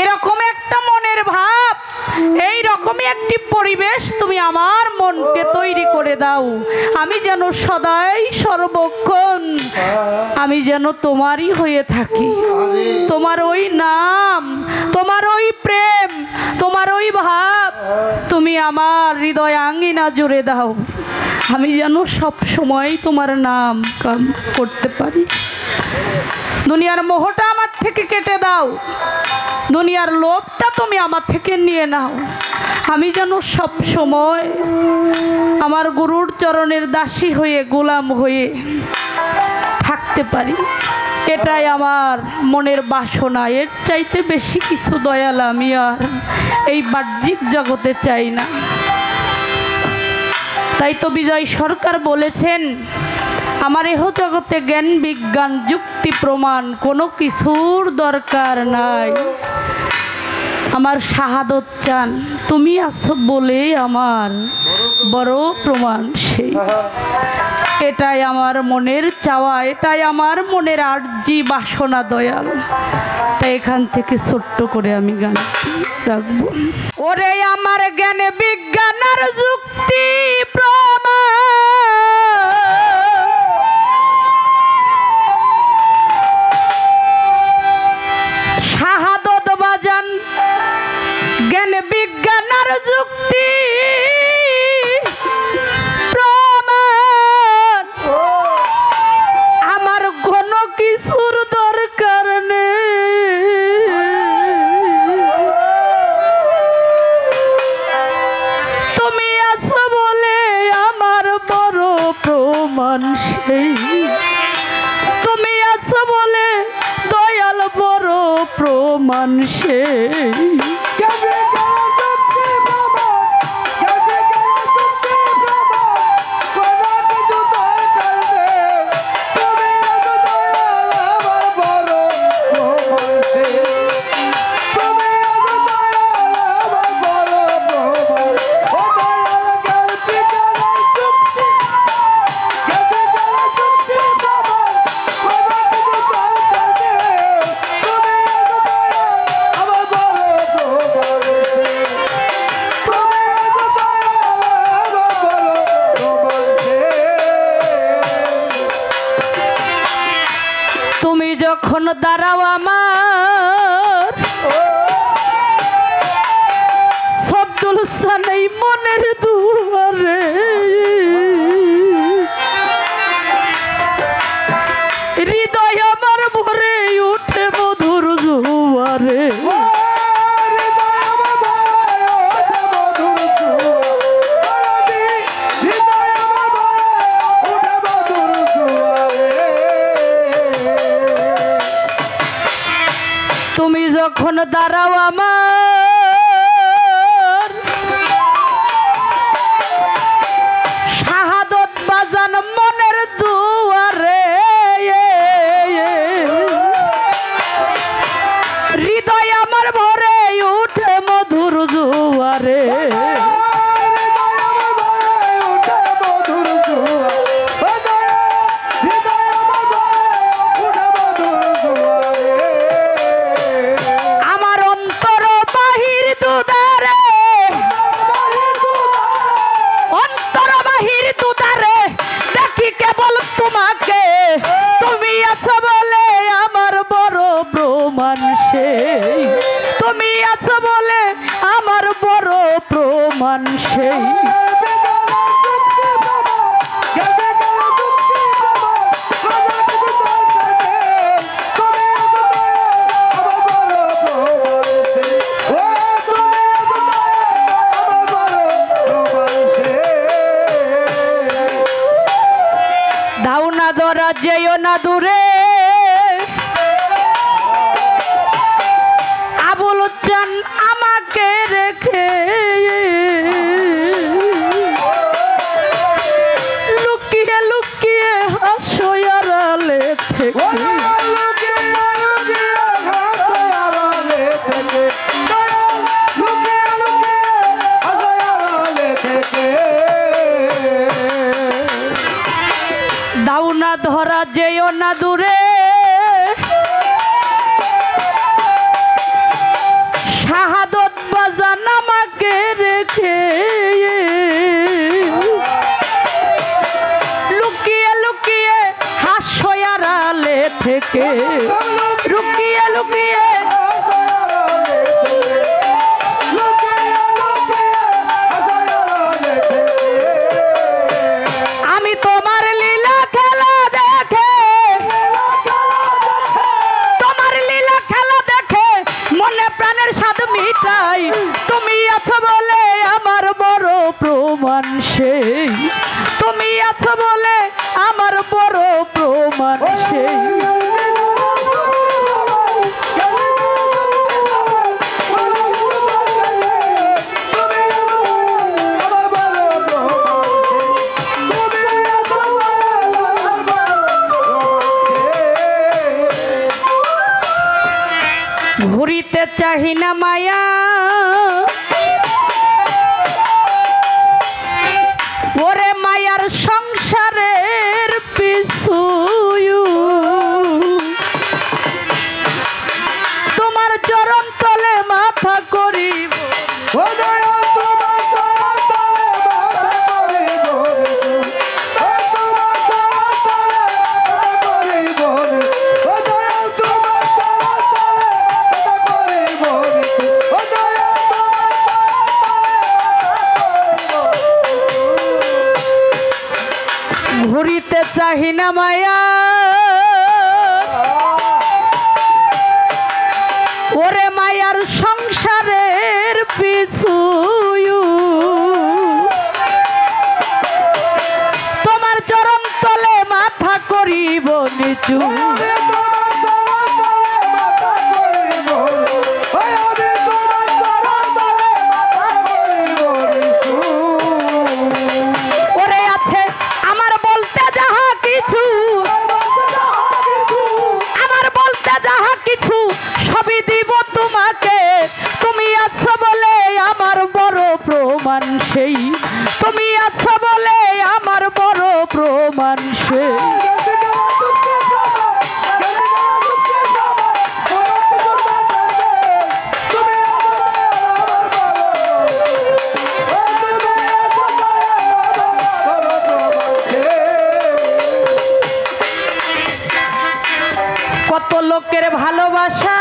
A: এরকম একটা মনের ভাব, এই রকমই একটি পরিবেশ তুমি আমার মনকে তৈরি করে দাও, আমি যেন সদাই সর্বক্ষণ আমি যেন তোমারই হয়ে থাকি। তোমার ওই নাম, তোমার ওই প্রেম, তোমার ওই ভাব তুমি আমার হৃদয় আঙ্গিনা জুড়ে দাও, আমি যেন সব সময় তোমার নাম করতে পারি। দুনিয়ার মোহটা আমার থেকে কেটে দাও, দুনিয়ার লোভটা তুমি আমার থেকে নিয়ে নাও, আমি যেন সব সময় আমার গুরুর চরণের দাসী হয়ে গোলাম হয়ে থাকতে পারি। এটাই আমার মনের বাসনা, এর চাইতে বেশি কিছু দয়াল আমি আর এই বাহ্যিক জগতে চাই না। তাই তো বিজয় সরকার বলেছেন, আমার এহ জগতে জ্ঞান বিজ্ঞান যুক্তি প্রমাণ কোনো কিছুর দরকার নাই, আমার শাহাদত চান তুমি আছো বলে আমার বড় প্রমাণ সেই। এটাই আমার মনের চাওয়া, এটাই আমার মনের আর্জি বাসনা দয়াল। তাই এখান থেকে ছোট্ট করে আমি গান রাখবো। ওরে আমার জ্ঞান বিজ্ঞান আর যুক্তি প্রমাণ শাহাদত বাজান, জ্ঞান বিজ্ঞান আর যুক্তি প্রমাণ আমার কোনো কিছুর দরকার নেই, তুমি আছো বলে আমার বড় প্রমাণ সেই, তুমি আছো বলে দয়াল বড় প্রমাণ সেই। তুমি যখন দাঁড়াও আমার শব্দুল সানাই মনের দুয়ারে, হৃদয় আমার ভরে উঠে মধুর জোয়ারে, তুমি যখন দাঁড়াও আমার শাহাদত বাজান মনের দুয়ারে, হৃদয় আমার ভরে উঠে মধুর জোয়ারে, তোমাকে তুমি আছো বলে আমার বড় প্রমাণ সেই, তুমি আছো বলে আমার বড় প্রমাণ সেই। যেও না দূরে আবুল চান আমাকে রেখে লুকিয়ে লুকিয়ে হাসো আড়ালে থেকে দাও না ধরা যেও না দূরে শাহাদত বাজান আমাকে রেখে লুকিয়ে লুকিয়ে হাসো আড়ালে থেকে লুকিয়ে লুকিয়ে আমি তোমার লীলা খেলা দেখে তোমার লীলা খেলা দেখে মনে প্রাণের স্বাদ মিটাই তুমি আছো বলে আমার বড় প্রমাণ সেই তুমি আছো বলে আমার বড় প্রমাণ সেই ঘুরিতে চাহি না মায়া ওরে মায়ার সংসারের পিছু তোমার চরণ তলে মাথা করিব ঘুরিতে চাহি না মায়া ওরে মায়ার সংসারের পিছু তোমার চরণ তলে মাথা করিব নিচু কিছু সবই দিব তোমাকে তুমি আছো বলে আমার বড় প্রমাণ সেই তুমি আছো বলে আমার বড় প্রমাণ সেই কত লোকের ভালোবাসা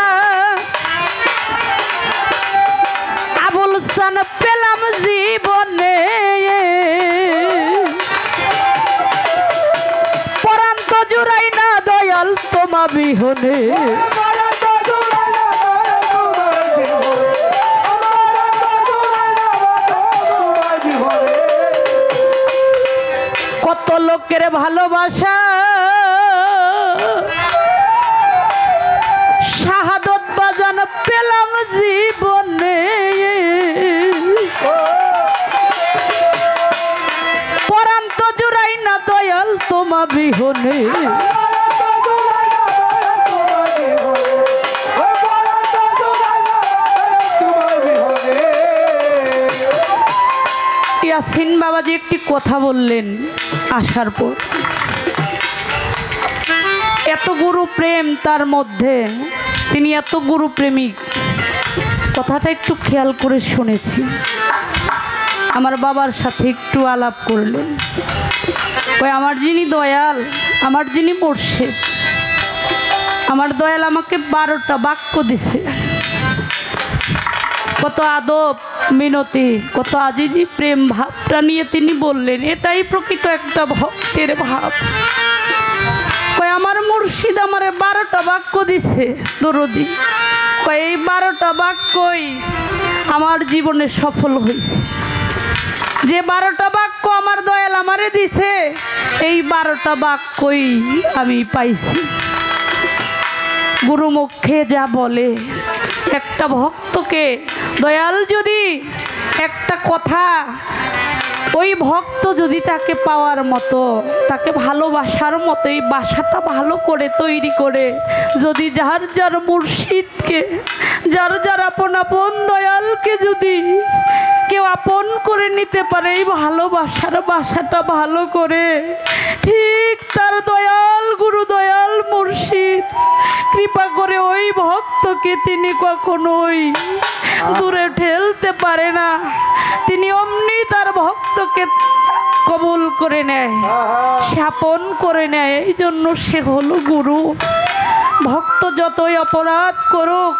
A: আবুল চান পেলাম জীবনে পরাণ তো জুড়াই না দয়াল তোমা বিহনে কত লোকের ভালোবাসা শাহাদত বাজান পেলাম জীবনে পরাণ তো জুড়াই না দয়াল তোমা বিহনে ইয়াসিন বাবাজি একটি কথা বললেন আসার পর এত গুরু প্রেম তার মধ্যে তিনি এত গুরু প্রেমিক কথাটা একটু খেয়াল করে শুনেছি আমার বাবার সাথে একটু আলাপ করলেন ওই আমার যিনি দয়াল আমার যিনি মুর্শিদ আমার দয়াল আমাকে 12টা বাক্য দিছে কত আদব মিনতি কত আজিজি প্রেম ভাবটা নিয়ে তিনি বললেন এটাই প্রকৃত একটা ভক্তের ভাব কয় আমার মুর্শিদ আমারে 12টা বাক্য দিছে দরদি কয় এই 12টা বাক্যই আমার জীবনে সফল হয়েছে যে 12টা বাক্য আমার দয়াল আমারে দিছে এই 12টা বাক্যই আমি পাইছি গুরুমুখে যা বলে, একটা ভক্তকে দয়াল যদি একটা কথা, ওই ভক্ত যদি তাকে পাওয়ার মতো, তাকে ভালোবাসার মতো এই বাসাটা ভালো করে তৈরি করে যদি যার যার মুর্শিদকে, যার যার আপন আপন দয়ালকে যদি কেউ আপন করে নিতে পারে, এই ভালোবাসার বাসাটা ভালো করে, ঠিক তার দয়াল গুরু দয়াল মুর্শিদ কৃপা করে ওই ভক্তকে তিনি কখনোই দূরে ঠেলতে পারে না। তিনি অমনি তার ভক্তকে কবুল করে নেয়, স্থাপন করে নেয়। এই জন্য সে হলো গুরু। ভক্ত যতই অপরাধ করুক,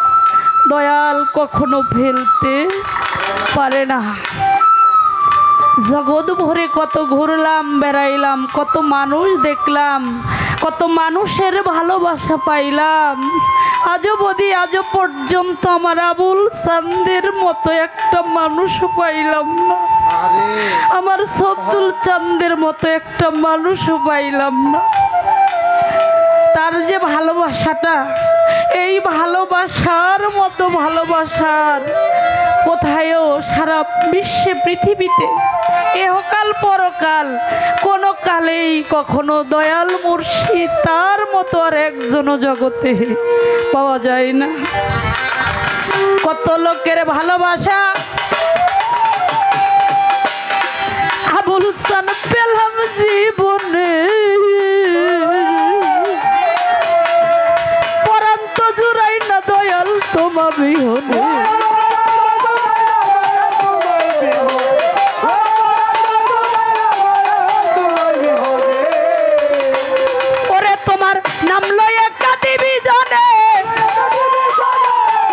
A: দয়াল কখনো ফেলতে পারে না। জগৎ ভরে কত ঘুরলাম, বেড়াইলাম, কত মানুষ দেখলাম, কত মানুষের ভালোবাসা পাইলাম, আজ পর্যন্ত আমার আবুল চাঁদের মতো একটা মানুষ পাইলাম না, আমার সব্দুল চাঁদের মতো একটা মানুষ পাইলাম না। তার যে ভালোবাসাটা, এই ভালোবাসার মতো ভালোবাসার কোথায়ও সারা বিশ্বে পৃথিবীতে এহকাল পরকাল কোনো কালেই কখনো দয়াল মুর্শিদ তার মতো আর একজনও জগতে পাওয়া যায় না। কত লোকের ভালোবাসা আবুল চান পেলাম জীবনে, পরাণ তো জুড়াই না দয়াল তোমা বিহনে। ওরে তোমার নাম লয়ে কাঁদিবি জনে,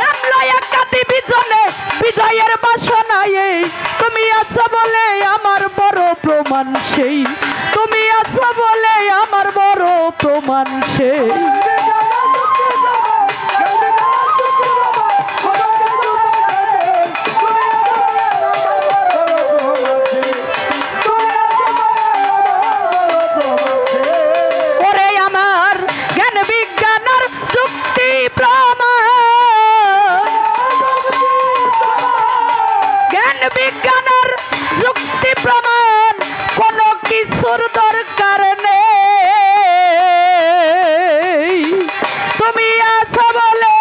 A: নাম লয়ে কাঁদিবি জনে, বিজয়ের বাসনায় তুমি আছো বলে আমার বড় প্রমাণ সেই, তুমি আছো বলে আমার বড় প্রমাণ সেই। ওরে আমার জ্ঞান বিজ্ঞানের যুক্তি প্রমাণ, জ্ঞান বিজ্ঞানের যুক্তি প্রমাণ কোনো কিছুর দরকার নেই, তুমি আছো বলে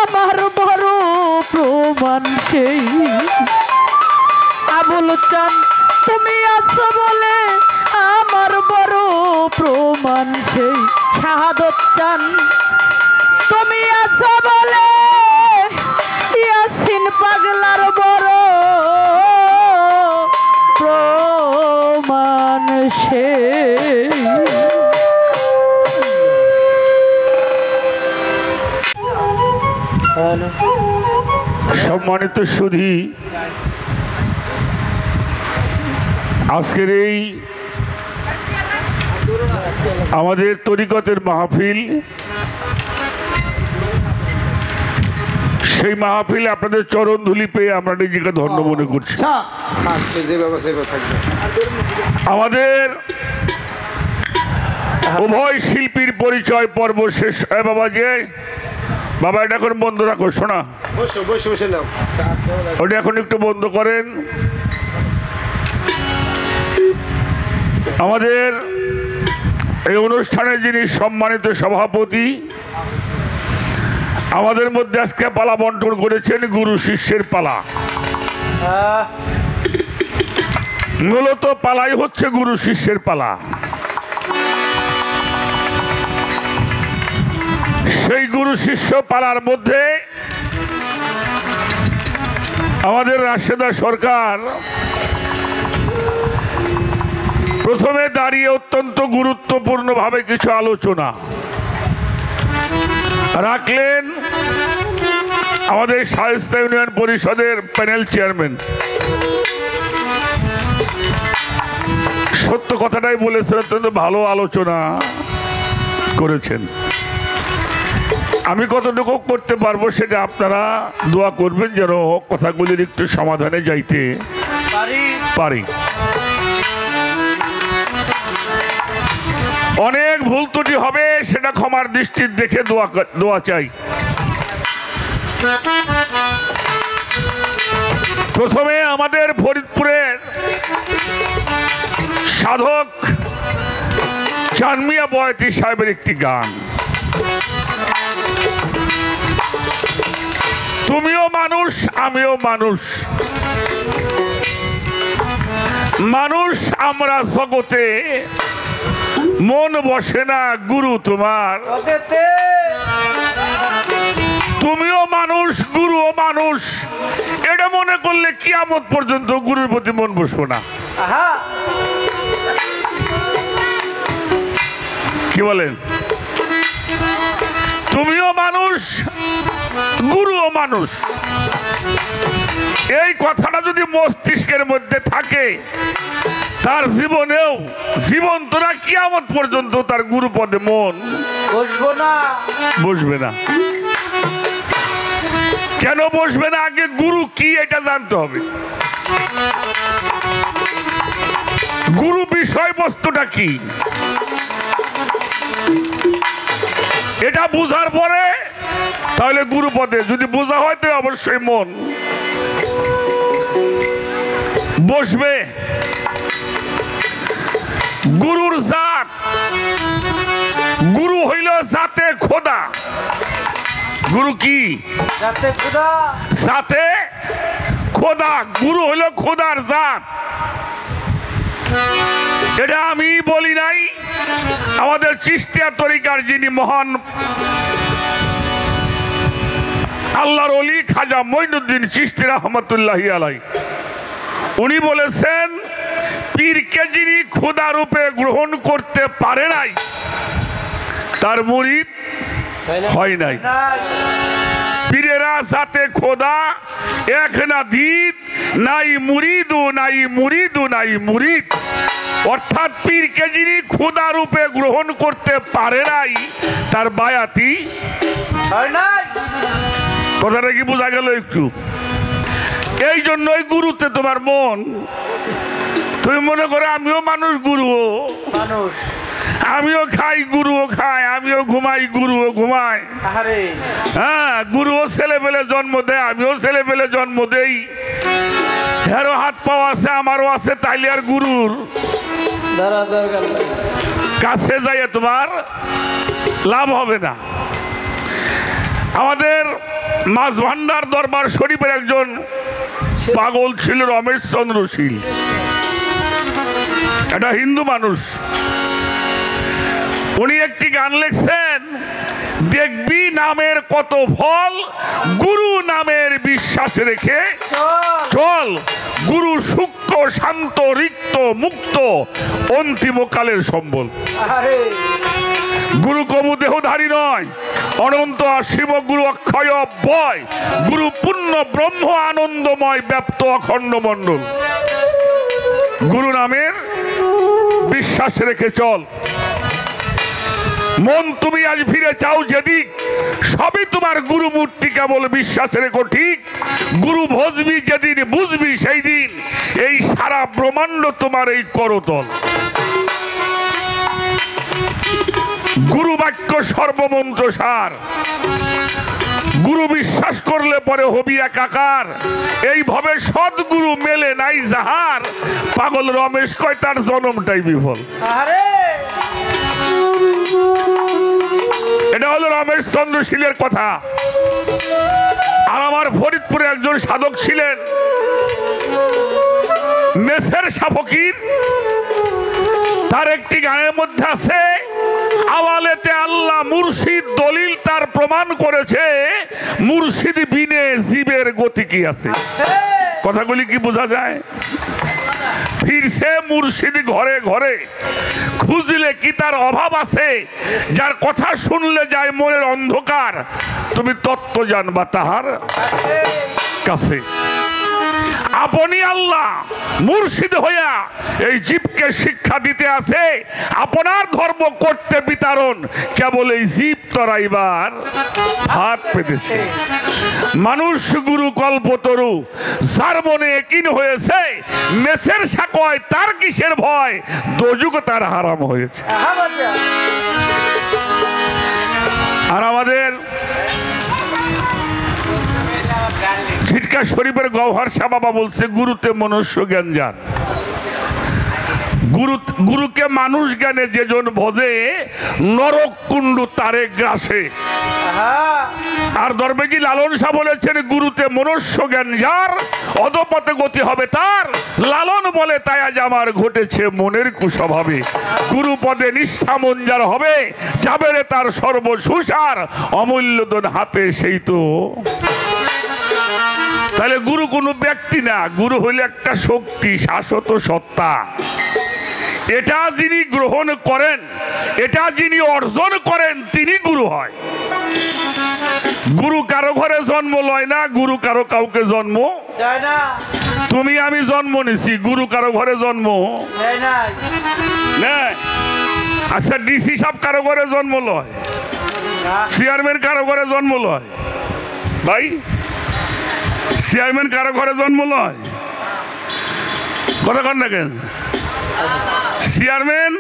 A: আমার বড় প্রমাণ সেই। আবুল চান তুমি আছো বলে আমার বড় প্রমাণ সেই। শাহাদত চান তুমি আছো বলে ইয়াসিন পাগলার বড় প্রমাণ সেই।
B: সম্মানিত সুধী, আজকের এই আমাদের তরিকতের মাহফিল, সেই মাহফিলে আপনাদের চরণ ধুলি পেয়ে আমরা নিজেকে ধন্য মনে করছি। আমাদের উভয় শিল্পীর পরিচয় পর্ব শেষ হয়। বাবা যে বাবা এটা এখন বন্ধ রাখো, শোনা ওটা এখন একটু বন্ধ করেন। আমাদের এই অনুষ্ঠানে যিনি সম্মানিত সভাপতি, আমাদের মধ্যে আজকে পালা বন্টন করেছেন গুরু শিষ্যের পালা। মূলত পালাই হচ্ছে গুরু শিষ্যের পালা। সেই গুরু শিষ্য পালার মধ্যে আমাদের রাশেদা সরকার প্রথমে দাঁড়িয়ে অত্যন্ত গুরুত্বপূর্ণভাবে কিছু আলোচনা রাখলেন। আমাদের শায়েস্তা ইউনিয়ন পরিষদের প্যানেল চেয়ারম্যান সত্য কথাটাই বলেছেন, অত্যন্ত ভালো আলোচনা করেছেন। আমি কতটুকু করতে পারবো সেটা আপনারা দোয়া করবেন যেন কথাগুলির একটু সমাধানে যাইতে পারি। অনেক ভুল ত্রুটি হবে, সেটা ক্ষমার দৃষ্টির দেখে দোয়া চাই। প্রথমে আমাদের ফরিদপুরের সাধক চানমিয়া বয়াতি সাহেবের একটি গান। তুমিও মানুষ আমিও মানুষ, মানুষ আমরা জগতে, মন বসে না গুরু তোমার। তুমিও মানুষ গুরুও মানুষ, এটা মনে করলে কিয়ামত পর্যন্ত গুরুর প্রতি মন বসবো না। কি বলেন? তুমিও মানুষ গুরুও মানুষ, এই কথাটা যদি মস্তিষ্কের মধ্যে থাকে, তার জীবনেও জীবন্ত না কিয়ামত পর্যন্ত তার গুরু পদে মন বসবে না। কেন বসবে না? আগে গুরু কি এটা জানতে হবে। গুরু বিষয়বস্তুটা কি এটা বুঝার পরে তাহলে গুরু পদে যদি বোঝা হয় তো অবশ্যই মন বসবে। গুরুর জাত, গুরু হইল জাতে খোদা। গুরু কি? জাতে খোদা। গুরু হইল খোদার জাত। এটা আমি বলি নাই, আমাদের চিশতিয়া তরিকার যিনি মহান আল্লাহর ওলি খাজা মঈনুদ্দিন চিশতি রহমতুল্লাহি আলাইহি, উনি বলেছেন পীরকে যিনি খোদা রূপে গ্রহণ করতে পারে নাই তার মুরিদ হয় নাই। পীরেরা জাতে খোদা, এক না দ্বীপ, নাই মুরিদু নাই মুরিদু নাই মুরিদ। অর্থাৎ পীরকে যিনি খোদা রূপে গ্রহণ করতে পারে নাই তার বায়াতি হয় নাই। কথাটা কি বোঝা গেল একটু? এই জন্যই গুরুতে তোমার মন। তুমি মনে করো আমিও মানুষ, গুরুও মানুষ, আমিও খাই গুরুও খায়, আমিও ঘুমাই গুরুও ঘুমায়। হ্যাঁ, গুরুও ছেলে পেলে জন্ম দেয়, আমিও ছেলে পেলে জন্ম দেই। হেরো হাত পাও আছে, আমারও আছে, তাইলে আর গুরুর কাছে যাইয়ে তোমার লাভ হবে না। আমাদের মাছ ভান্ডার দরবার শরীফের একজন পাগল ছিল রমেশ চন্দ্র শীল, এটা হিন্দু মানুষ। উনি একটি গান লিখছেন, দেখবি নামের কত ফল, গুরু নামের বিশ্বাস রেখে চল। গুরু সূক্ষ্ম শান্ত রিক্ত মুক্ত অন্তিমকালের সম্বল। গুরু কবু দেহধারী নয়, অনন্ত শিব গুরু অক্ষয় অব্যয়, গুরু পূর্ণ ব্রহ্ম আনন্দময় ব্যাপ্ত অখণ্ড মণ্ডল। গুরু নামের বিশ্বাস রেখে চল। মন তুমি আজ ফিরে চাও যেদিক, সবই তোমার গুরু মূর্তি, কেবল বিশ্বাস রেখো ঠিক। গুরু ভজবি যেদিন বুঝবি সেই দিন, এই সারা ব্রহ্মাণ্ড তোমার এই করতল। গুরু বাক্য সর্বমন্ত্র সার, গুরু বিশ্বাস করলে পরে হবি একাকার। এইভাবে সদ্গুরু মেলে নাই যাহার, পাগল রমেশ কয় তার জন্মটাই বিফল। এটা হলো রমেশ চন্দ্র শীলের কথা। আর আমার ফরিদপুরে একজন সাধক ছিলেন মেসের শাহ ফকির, তার একটি গানের মধ্যে আছে, আওয়ালেতে আল্লাহ মুর্শিদ দলিল তার প্রমাণ করেছে, মুর্শিদ বিনে জীবের গতি কি আছে। কথাগুলি কি বোঝা যায়? ফিরছে মুর্শিদ ঘরে ঘরে, খুঁজলে কি তার অভাব আছে, যার কথা শুনলে যায় মনের অন্ধকার, তুমি তত্ত্ব জানবা তাহার কাছে। আপনি আল্লাহ মুর্শিদ হইয়া এই জীবকে শিক্ষা দিতে আছে আপনার ধর্ম করতে বিতরণ, কেবল এই জীব তরাইবার ভাত পেতেছে। মানুষ গুরু কল্পতরু, যার মনে একিন হয়েছে মেসের সাকয় তার কিসের ভয়, দোজুক তার হারাম হয়েছে। আর আমাদের ঝিটকা শরীফের গওহর শাহ বাবা বলছে, গুরুতে মনুষ্য জ্ঞান যান। গুরুকে মানুষ জ্ঞানে যেজন ভজে, নরক কুণ্ডু তারে গ্রাসে। আর দরবেজি লালন শাহ বলেছেন, গুরুতে মনুষ্য জ্ঞান যার, অধপথে গতি হবে তার। লালন বলে, তাই আজ আমার ঘটেছে মনের কুস্বভাবে। গুরু পদে নিষ্ঠা মন যার হবে, যাবে রে তার সর্বসুসার। অমূল্য দন হাতে সেই তো। তাহলে গুরু কোনো ব্যক্তি না, গুরু হইলে একটা শক্তি, শাশ্বত সত্তা। এটা যিনি গ্রহণ করেন, এটা যিনি অর্জন করেন, তিনি গুরু হয়। গুরু কারো ঘরে জন্ম লয় না, গুরু কারো কাউকে জন্ম দেয় না। তুমি আমি জন্ম নিছি, গুরু কারো ঘরে জন্ম নেয়। আচ্ছা, ডিসি সাহেব কারো ঘরে জন্ম লয়, চেয়ারম্যান কারো ঘরে জন্ম লয়? ভাই, চেয়ারম্যান কারো ঘরে জন্ম লয়? কথা কন না কেন? চেয়ারম্যান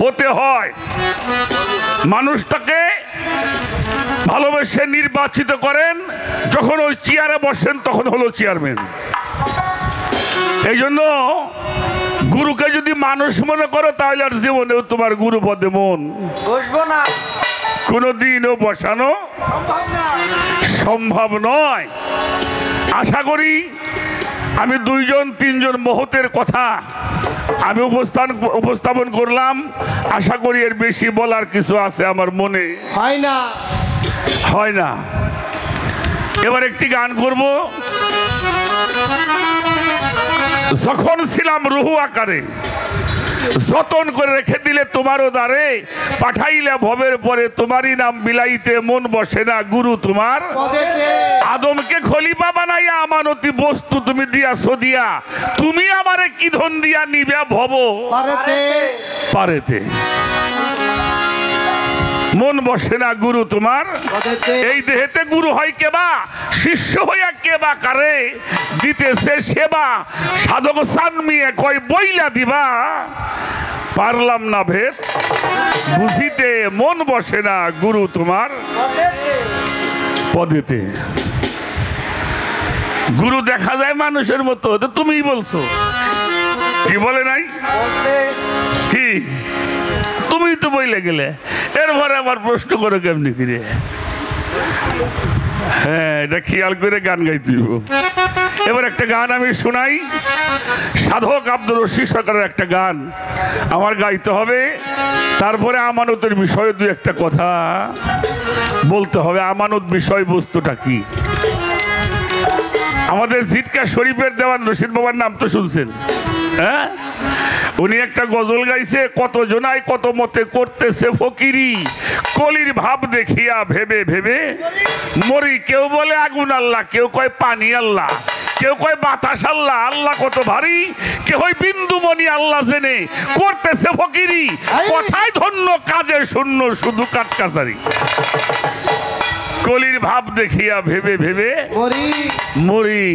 B: হতে হয়, মানুষ তাকে ভালোবেসে নির্বাচিত করেন, যখন ওই চেয়ারে বসেন তখন হলো চেয়ারম্যান। এই জন্য গুরুকে যদি মানুষ মনে করো, তাহলে আর জীবনেও তোমার গুরু পদে মন বসবো না, কোনোদিনও বসানো সম্ভব নয়। আশা করি আমি দুইজন তিনজন মহতের কথা আমি উপস্থাপন করলাম। আশা করি এর বেশি বলার কিছু আছে আমার মনে হয় না। এবার একটি গান করব। যখন ছিলাম রুহু আকারে, যতন করে রেখে দিলে তোমারও দ্বারে, পাঠাইলে ভবের পরে তোমারই নাম বিলাইতে, মন বসে না গুরু তোমার আদমকে খলিফা বানাইয়া আমানতি বস্তু তুমি দিয়াছো দিয়া, তুমি আমারে কি ধন দিয়া নিবে ভব পারেতে। মন বসে না গুরু তোমার এই দেহেতে, গুরু হয় কেবা শিষ্য হইয়া কেবা কারে, দিতেছে সেবা সাধক সানমিয়ে কয় বইলা দিবা, পারলাম না ভেদ বুঝিতে, মন বসে না গুরু তোমার পদেতে। গুরু দেখা যায় মানুষের মতো, তো তুমিই বলছো, কি বলে নাই? কি তুমি তো বইলে গেলে, এরপরে আবার প্রশ্ন করে কেমনি কিরে? হ্যাঁ, এটা খেয়াল করে গান গাইতে। এবার একটা গান আমি শোনাই, সাধক আব্দুর রশিদ সরকারের একটা গান আমার গাইতে হবে। তারপরে আমানতের বিষয়ে দু একটা কথা বলতে হবে। আমানত বিষয়বস্তুটা কি? আমাদের ঝিটকা শরীফের দেওয়ান রশিদ বাবার নাম তো শুনছেন, হ্যাঁ? উনি একটা গজল গাইছে, কত জনাই কত মতে করতেছে ফকিরি, কলির ভাব দেখিয়া ভেবে ভেবে মরি। কেউ বলে আগুন আল্লাহ, কেউ কয় পানি আল্লাহ, কেউ কয় বাতাস আল্লাহ, আল্লাহ কত ভারী, কেউ বিন্দুমণি আল্লাহ জেনে করতেছে ফকিরি, কথায় ধন্য কাজে শূন্য শুধু কাটকাচারি। কলির ভাব দেখিয়া ভেবে ভেবে মরি।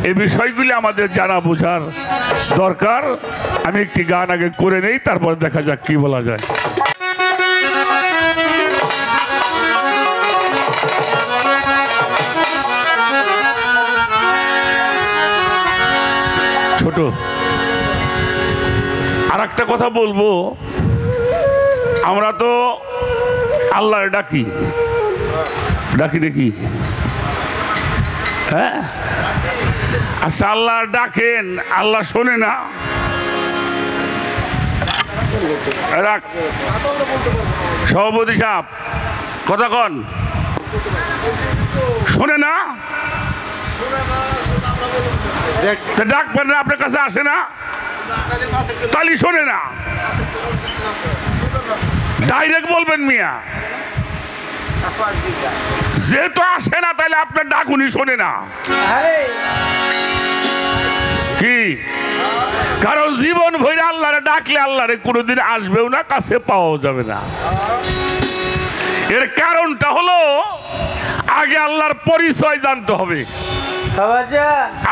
B: এই বিষয়গুলি আমাদের জানা বোঝার দরকার। আমি একটি গান আগে করে নেই, তারপর দেখা যাক কি বলা যায়। ছোট আর একটা কথা বলবো, আমরা তো আল্লাহ ডাকি ডাকি দেখি, হ্যাঁ? আচ্ছা, আল্লাহ ডাকেন, আল্লাহ শোনে না? সভাপতি সাহেব কথা কন, শোনে না? ডাকবেন না, আপনার কাছে আসে না, তাহলে শোনে না। ডাইরেক্ট বলবেন মিয়া, যেহেতু আসে না তাহলে আপনার ডাক উনি শোনে না। কি? কারণ জীবন ভরে আল্লাহরে ডাকলে আল্লাহরে কোনোদিন আসবেও না, কাছে পাওয়াও যাবে না। এর কারণটা হলো আগে আল্লাহর পরিচয় জানতে হবে।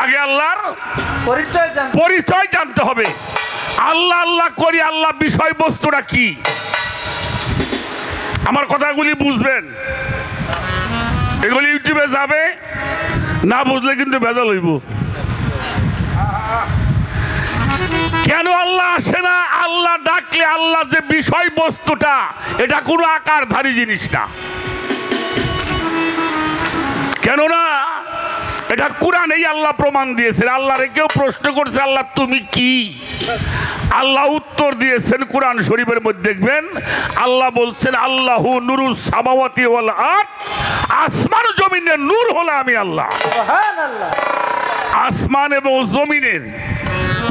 B: আগে আল্লাহর পরিচয় জানতে হবে। আল্লাহ আল্লাহ করি, আল্লাহ বিষয়বস্তুটা কি? আমার কথাগুলি বুঝবেন। এগুলি ইউটিউবে যাবে, না বুঝলে কিন্তু ভেজাল হইব। কেন আল্লাহ আসে না? আল্লাহ ডাকলে আল্লাহ যে বিষয়বস্তুটা, এটা কোনো আকারধারী জিনিস না। কেননা এটা কোরআনেই আল্লাহ প্রমাণ দিয়েছেন। আল্লাহরে কেউ প্রশ্ন করছে, আল্লাহ তুমি কি? আল্লাহ উত্তর দিয়েছেন কোরআন শরীফের মধ্যে, দেখবেন আল্লাহ বলছেন আল্লাহু নুরুস সামাওয়াতি ওয়াল আরদ, আসমান জমিনের নূর হলো আমি আল্লাহ। সুবহানাল্লাহ। আসমান এবং জমিনের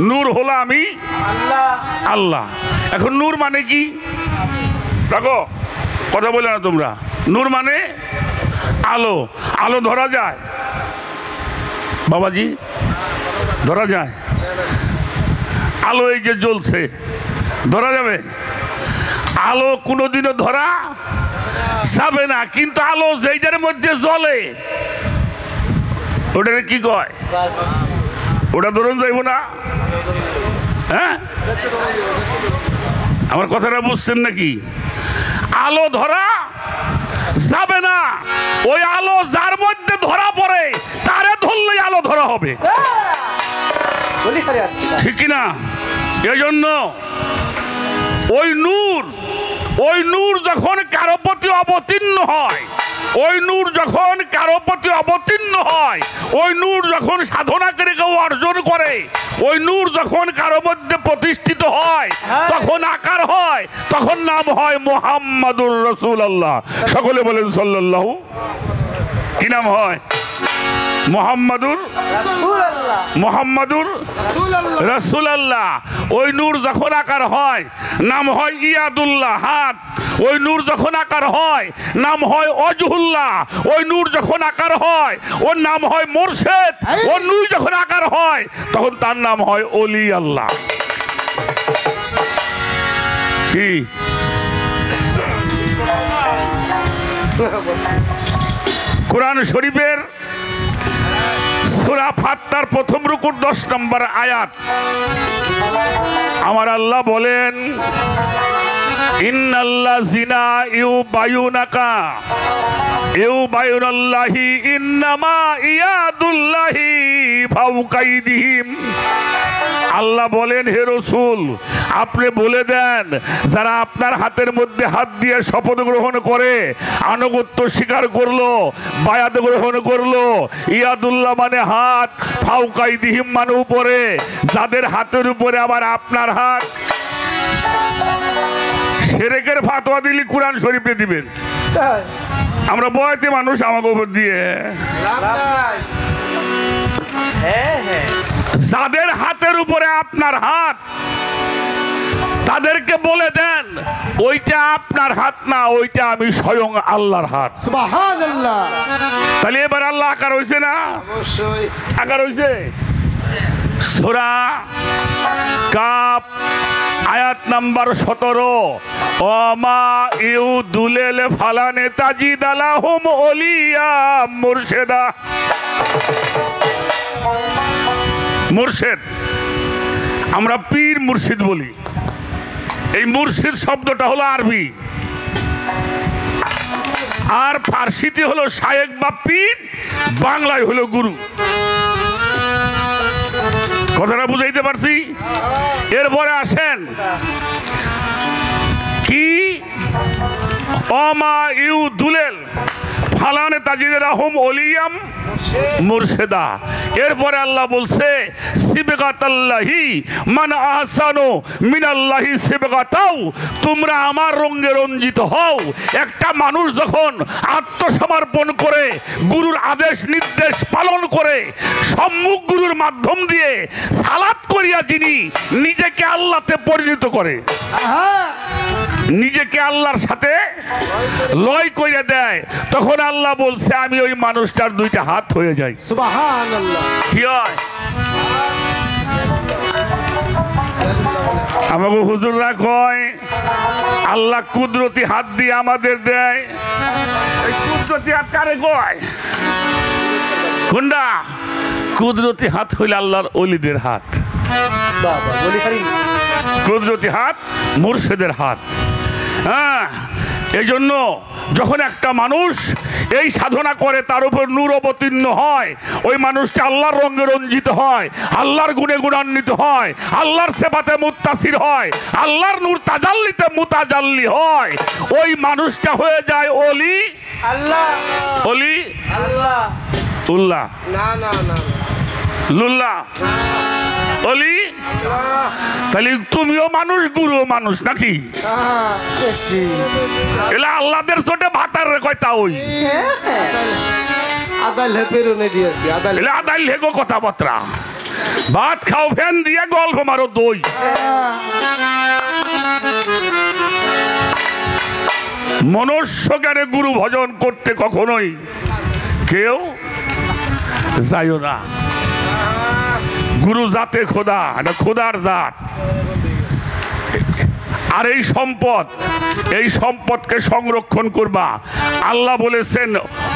B: নূর হলো আমি আল্লাহ। আল্লাহ। এখন নূর মানে কি? দেখো, কথা বলে না তোমরা। নূর মানে আলো। আলো ধরা যায় বাবাজি? ধরা যায়? আলো এই যে জ্বলছে, ধরা যাবে? আলো কোনোদিনও ধরা যাবে না। কিন্তু আলো যেইটার মধ্যে জ্বলে ওটারে কি কয়? ওটা ধরুন যাইব না? হ্যাঁ, আমার কথাটা বুঝছেন নাকি? আলো ধরা যাবে না। ওই আলো যার মধ্যে ধরা পড়ে তারে ধরলেই আলো ধরা হবে, ঠিক না? এই জন্য ওই নূর যখন কারো প্রতি অবতীর্ণ হয়, ওই নূর যখন কারো প্রতি অবতীর্ণ হয়, ওই নূর যখন সাধনা করে কেউ অর্জন করে, ওই নূর যখন কারো মধ্যে প্রতিষ্ঠিত হয়, তখন আকার হয়, তখন নাম হয় মুহাম্মাদুর রাসূলুল্লাহ। সকলে বলেন সাল্লাল্লাহু। কি নাম হয়? মুহাম্মাদুর রাসূলুল্লাহ। ওই নূর যখন আকার হয় নাম হয় ইয়াদুল্লাহ, হাত। ওই নূর যখন আকার হয় নাম হয় ওয়াজহুল্লাহ। ওই নূর যখন আকার হয় ওর নাম হয় মুর্শিদ। ওর নূর যখন আকার হয় তখন তার নাম হয় ওলি আল্লাহ। কি? কোরআন শরীফের সূরা ফাত্তার প্রথম রুকুর 10 নম্বর আয়াত, আমার আল্লাহ বলেন ইন্নাল্লাযিনা ইউবায়ুনাল্লাহি ইন্নামা ইয়াদুল্লাহি ফাওকা আইদিহিম। আল্লাহ বলেন, হে রাসূল আপনি বলে দেন, যারা আপনার হাতের মধ্যে হাত দিয়ে শপথ গ্রহণ করে, আনুগত্য স্বীকার করলো, বায়াত গ্রহণ করলো, ইয়াদুল্লাহ মানে হাত, ফাওকা আইদিহিম মানে উপরে, যাদের হাতের উপরে আবার আপনার হাত। শিরকের ফাতোয়া দিলি কোরআন শরীফে দিবেন। আমরা বয়তে মানুষ আমাকে উপর দিয়ে, যাদের হাতের উপরে আপনার হাত, তাদেরকে বলে দেন ওইটা আপনার হাত না, ওইটা আমি স্বয়ং আল্লাহর হাত। সুবহানাল্লাহ। তাহলে এবার আল্লাহ আকার হইছে না? অবশ্যই আকার হইছে। সূরা কাফ আয়াত নাম্বার 17, ওমা ইউদুলিল ফালানে তাজিদালাহুম ওলিয়া মুর্শিদা। মুর্শিদ আমরা পীর মুর্শিদ বলি। এই মুর্শিদ শব্দটা হলো আরবি, আর ফার্সিতে হলো শায়েখ বা পীর, বাংলায় হলো গুরু। কথাটা বুঝাইতে পারছি? এরপরে আসেন কি, ওমা ইউদুলিল ফালানে তাজিদালাহুম ওলিয়াম মুর্শিদা। এরপরে আল্লাহ বলছে সিবগাতাল্লাহি মান আহসানু মিনাল্লাহি সিবগাতাও, তোমরা আমার রঙে রঞ্জিত হও। একটা মানুষ যখন আত্মসমর্পণ করে, গুরুর আদেশ নির্দেশ পালন করে, সম্মুখ গুরুর মাধ্যম দিয়ে সালাত করিয়া যিনি নিজেকে আল্লাহতে পরিণত করে, নিজেকে আল্লাহর সাথে লয় করে দেয়, তখন আল্লাহ বলছে আমি ওই মানুষটার দুইটা হাত হয়ে যাই। সুবহানাল্লাহ। কি হয়? আমাকে হুজুররা কয় আল্লাহ কুদরতি হাত দিয়ে আমাদের দেয়। এই কুদরতি হাত কারে কয়? কোনটা? কুদরতি হাত হইল আল্লাহর ওলিদের হাত। কুদরতি হাত মুর্শিদের হাত। হ্যাঁ, এই জন্য যখন একটা মানুষ এই সাধনা করে তার উপর নূর অবতীর্ণ হয়, ওই মানুষটা আল্লাহর রঙে রঞ্জিত হয়, আল্লাহর গুণে গুণান্বিত হয়, আল্লাহর সেবাতে মুত্তাসির হয়, আল্লাহর নূর তাজাল্লিতে মুতাজাল্লি হয়, ওই মানুষটা হয়ে যায় অলি। আল্লাহ অলি আল্লাহ উল্লাহ না না না লুল্লাহ অলি। তাহলে তুমিও মানুষ, গুরুও মানুষ নাকি? এলা আল্লাহদের চোটে ভাতার কয় তা ওই আদাল হেগো কথাবার্তা। ভাত খাও ফ্যান দিয়ে, গল্প মারো দই। মনুষ্য জ্ঞানে গুরু ভজন করতে কখনোই কেউ যাইও না। গুরু জাতে খোদা, এটা খোদার জাত। আর এই সম্পদকে সংরক্ষণ করবা। আল্লাহ বলেছেন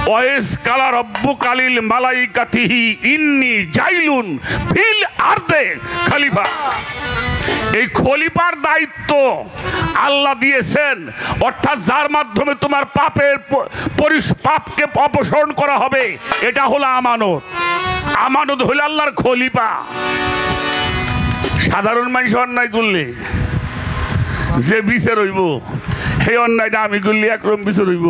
B: ওয়াইস কালা রব্বু কালিল মালাইকাতিহি ইন্নি জাইলুন ফিল আরদে খলিফা। এই খলিফার দায়িত্ব আল্লাহ দিয়েছেন, অর্থাৎ যার মাধ্যমে তোমার পাপকে অপসারণ করা হবে। এটা হলো আমানত। আমানত হলো আল্লাহর খলিফা। সাধারণ মানুষ অন্যায় করলে যে বিচার হইব, সেই অন্যায়টা আমি করলে একরকম বিচার হইব।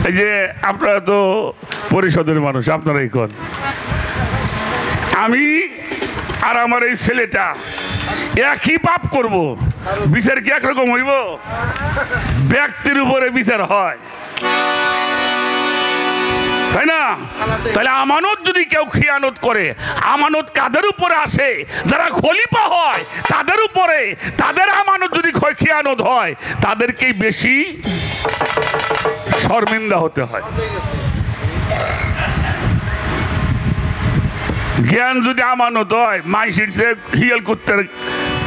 B: এই যে আপনারা তো পরিষদের মানুষ, আপনারা এখন আমি আর আমার এই ছেলেটা একই পাপ করব, বিচার কি একরকম হইব? ব্যক্তির উপরে বিচার হয়, তাই না? তাহলে আমানত যদি কেউ খিয়ানত করে, আমানত কাদের উপরে আসে? যারা খলিফা হয় তাদের উপরে। তাদের আমানত যদি খিয়ানত হয়, তাদেরকেই বেশি শর্মিন্দা হতে হয়। জ্ঞান যদি আমানত হয়, মাইসির সে হিয়াল করতে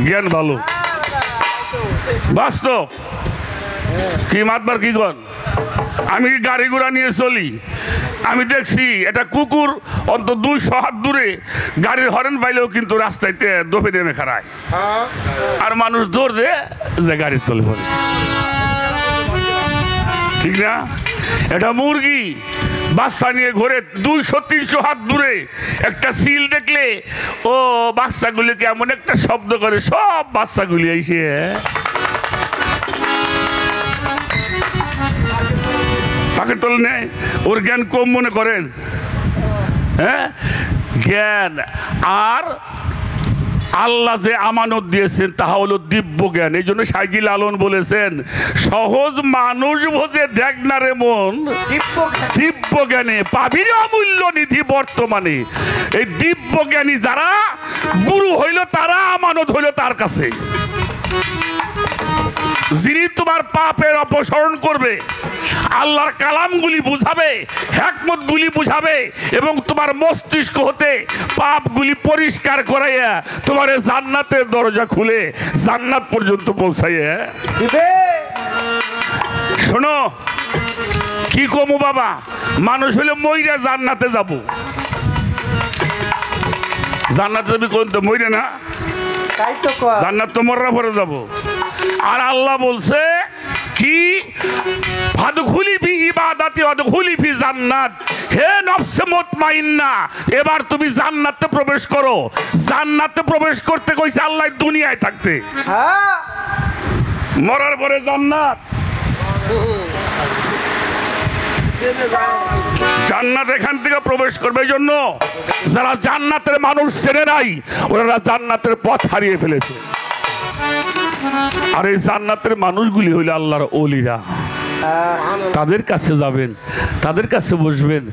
B: জ্ঞান ভালো। বাস্তব কি মাতবার কি গন? আমি গাড়ি ঘোড়া নিয়ে চলি, আমি দেখছি এটা কুকুর অন্তত 200 হাত দূরে গাড়ির হরেন পাইলেও কিন্তু রাস্তাইতে দফে নেমে খাড়ায়, আর মানুষ দৌড় দেয় যে গাড়ির তলে পড়ে। ঠিক না? এটা মুরগি বাচ্চা নিয়ে ঘুরে 200-300 হাত দূরে একটা সিল দেখলে ও বাচ্চাগুলিকে এমন একটা শব্দ করে, সব বাচ্চাগুলি এসে পাকে তোলে নেয়। ওর জ্ঞান কম মনে করেন? হ্যাঁ, জ্ঞান আর আল্লাহ যে আমানত দিয়েছেন তাহা হলো দিব্য জ্ঞান। এই জন্য সাইজি লালন বলেছেন, সহজ মানুষ বোঝে দেখ না রে মন, দিব্য জ্ঞানে পাবির অমূল্য নিধি বর্তমানে। এই দিব্য জ্ঞানী যারা গুরু হইল, তারা আমানত হইল তার কাছে। যিনি তোমার পাপের অপসারণ করবে, আল্লাহর কালামগুলি বুঝাবে, হিকমতগুলি বুঝাবে, এবং তোমার মস্তিষ্ক হতে পাপগুলি পরিষ্কার করাইয়া তোমার জান্নাতের দরজা খুলে জান্নাত পর্যন্ত পৌঁছাইয়া দিবে। শোনো কি কমু বাবা, মানুষ হলে মইরা জান্নাতে যাব। জান্নাতে যাবি কোন? তো মইরা না, জান্নাত তো মরার পরে যাব। আর আল্লাহ বলছে কি, ফাদখুলি ফি ইবাদাতি ওয়াদখুলি ফি জান্নাত। হে নফসে মুতমাইন্না, এবার তুমি জান্নাতে প্রবেশ করো। জান্নাতে প্রবেশ করতে কইছে আল্লাহ দুনিয়ায় থাকতে। হ্যাঁ, মরার পরে জান্নাত। জান্নাত এখান থেকে প্রবেশ করবে। এই জন্য যারা জান্নাতের মানুষ চেনে নাই, ওরা জান্নাতের পথ হারিয়ে ফেলেছে। আর এই জান্নাতের মানুষগুলি হইল আল্লাহর ওলিরা। তাদের কাছে যাবেন, তাদের কাছে বসবেন,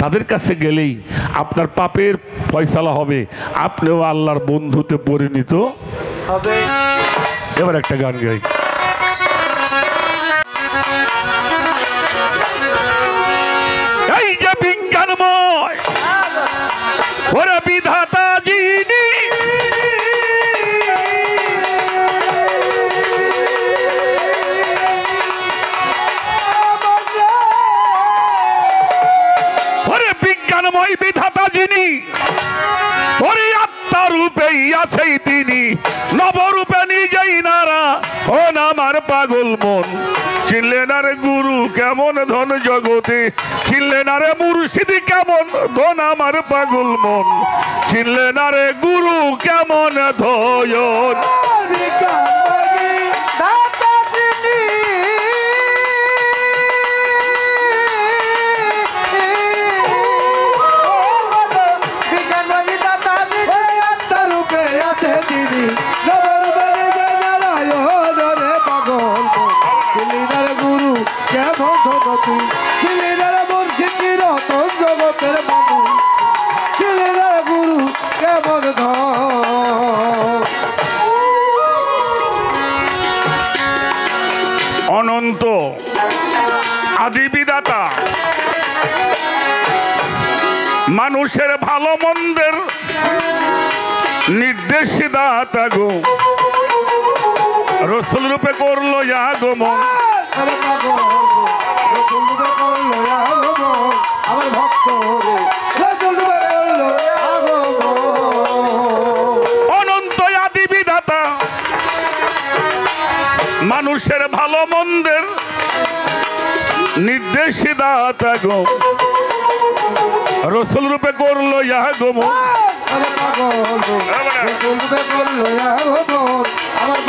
B: তাদের কাছে গেলেই আপনার পাপের ফয়সালা হবে, আপনিও আল্লাহর বন্ধুতে পরিণত হবে। এবার একটা গান গাই। এই যে বিজ্ঞানময় ওরা বিধাতা যিনি, নবরূপে নিজেই নারা ও আমার পাগল মন চিনলে না রে গুরু কেমন ধন জগতে চিনলে না রে মুর্শিদ কেমন ধন আমার পাগল মন চিনলে না রে গুরু কেমন ধয়ন
C: গুরু কেমন তুই ছিলিদার মুর্শিদি রতন জগতের মানুষ ছিলিদার গুরু কেমন
B: অনন্ত আদি বিধাতা মানুষের ভালো মন্দের নির্দেশ দাতা গো রসুল রূপে করলো আগমন
C: আমার ভক্ত
B: অনন্ত আদি বিধাতা মানুষের ভালো মন্দের নির্দেশ দাতা গো রসুল রূপে করলো আগমন
C: আমার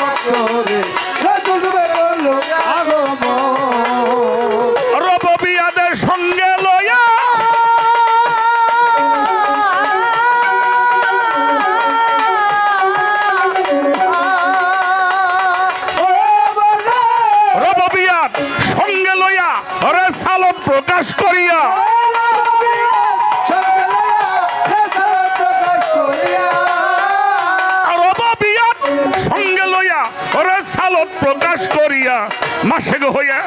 C: ভক্ত
B: রবিয়াদের সঙ্গে লয়া রবিয়াদ সঙ্গে লয়া রে সালন প্রকাশ করিয়া সঙ্গে লইয়া ওরা সালত প্রকাশ করিয়া মাসেগ হইয়া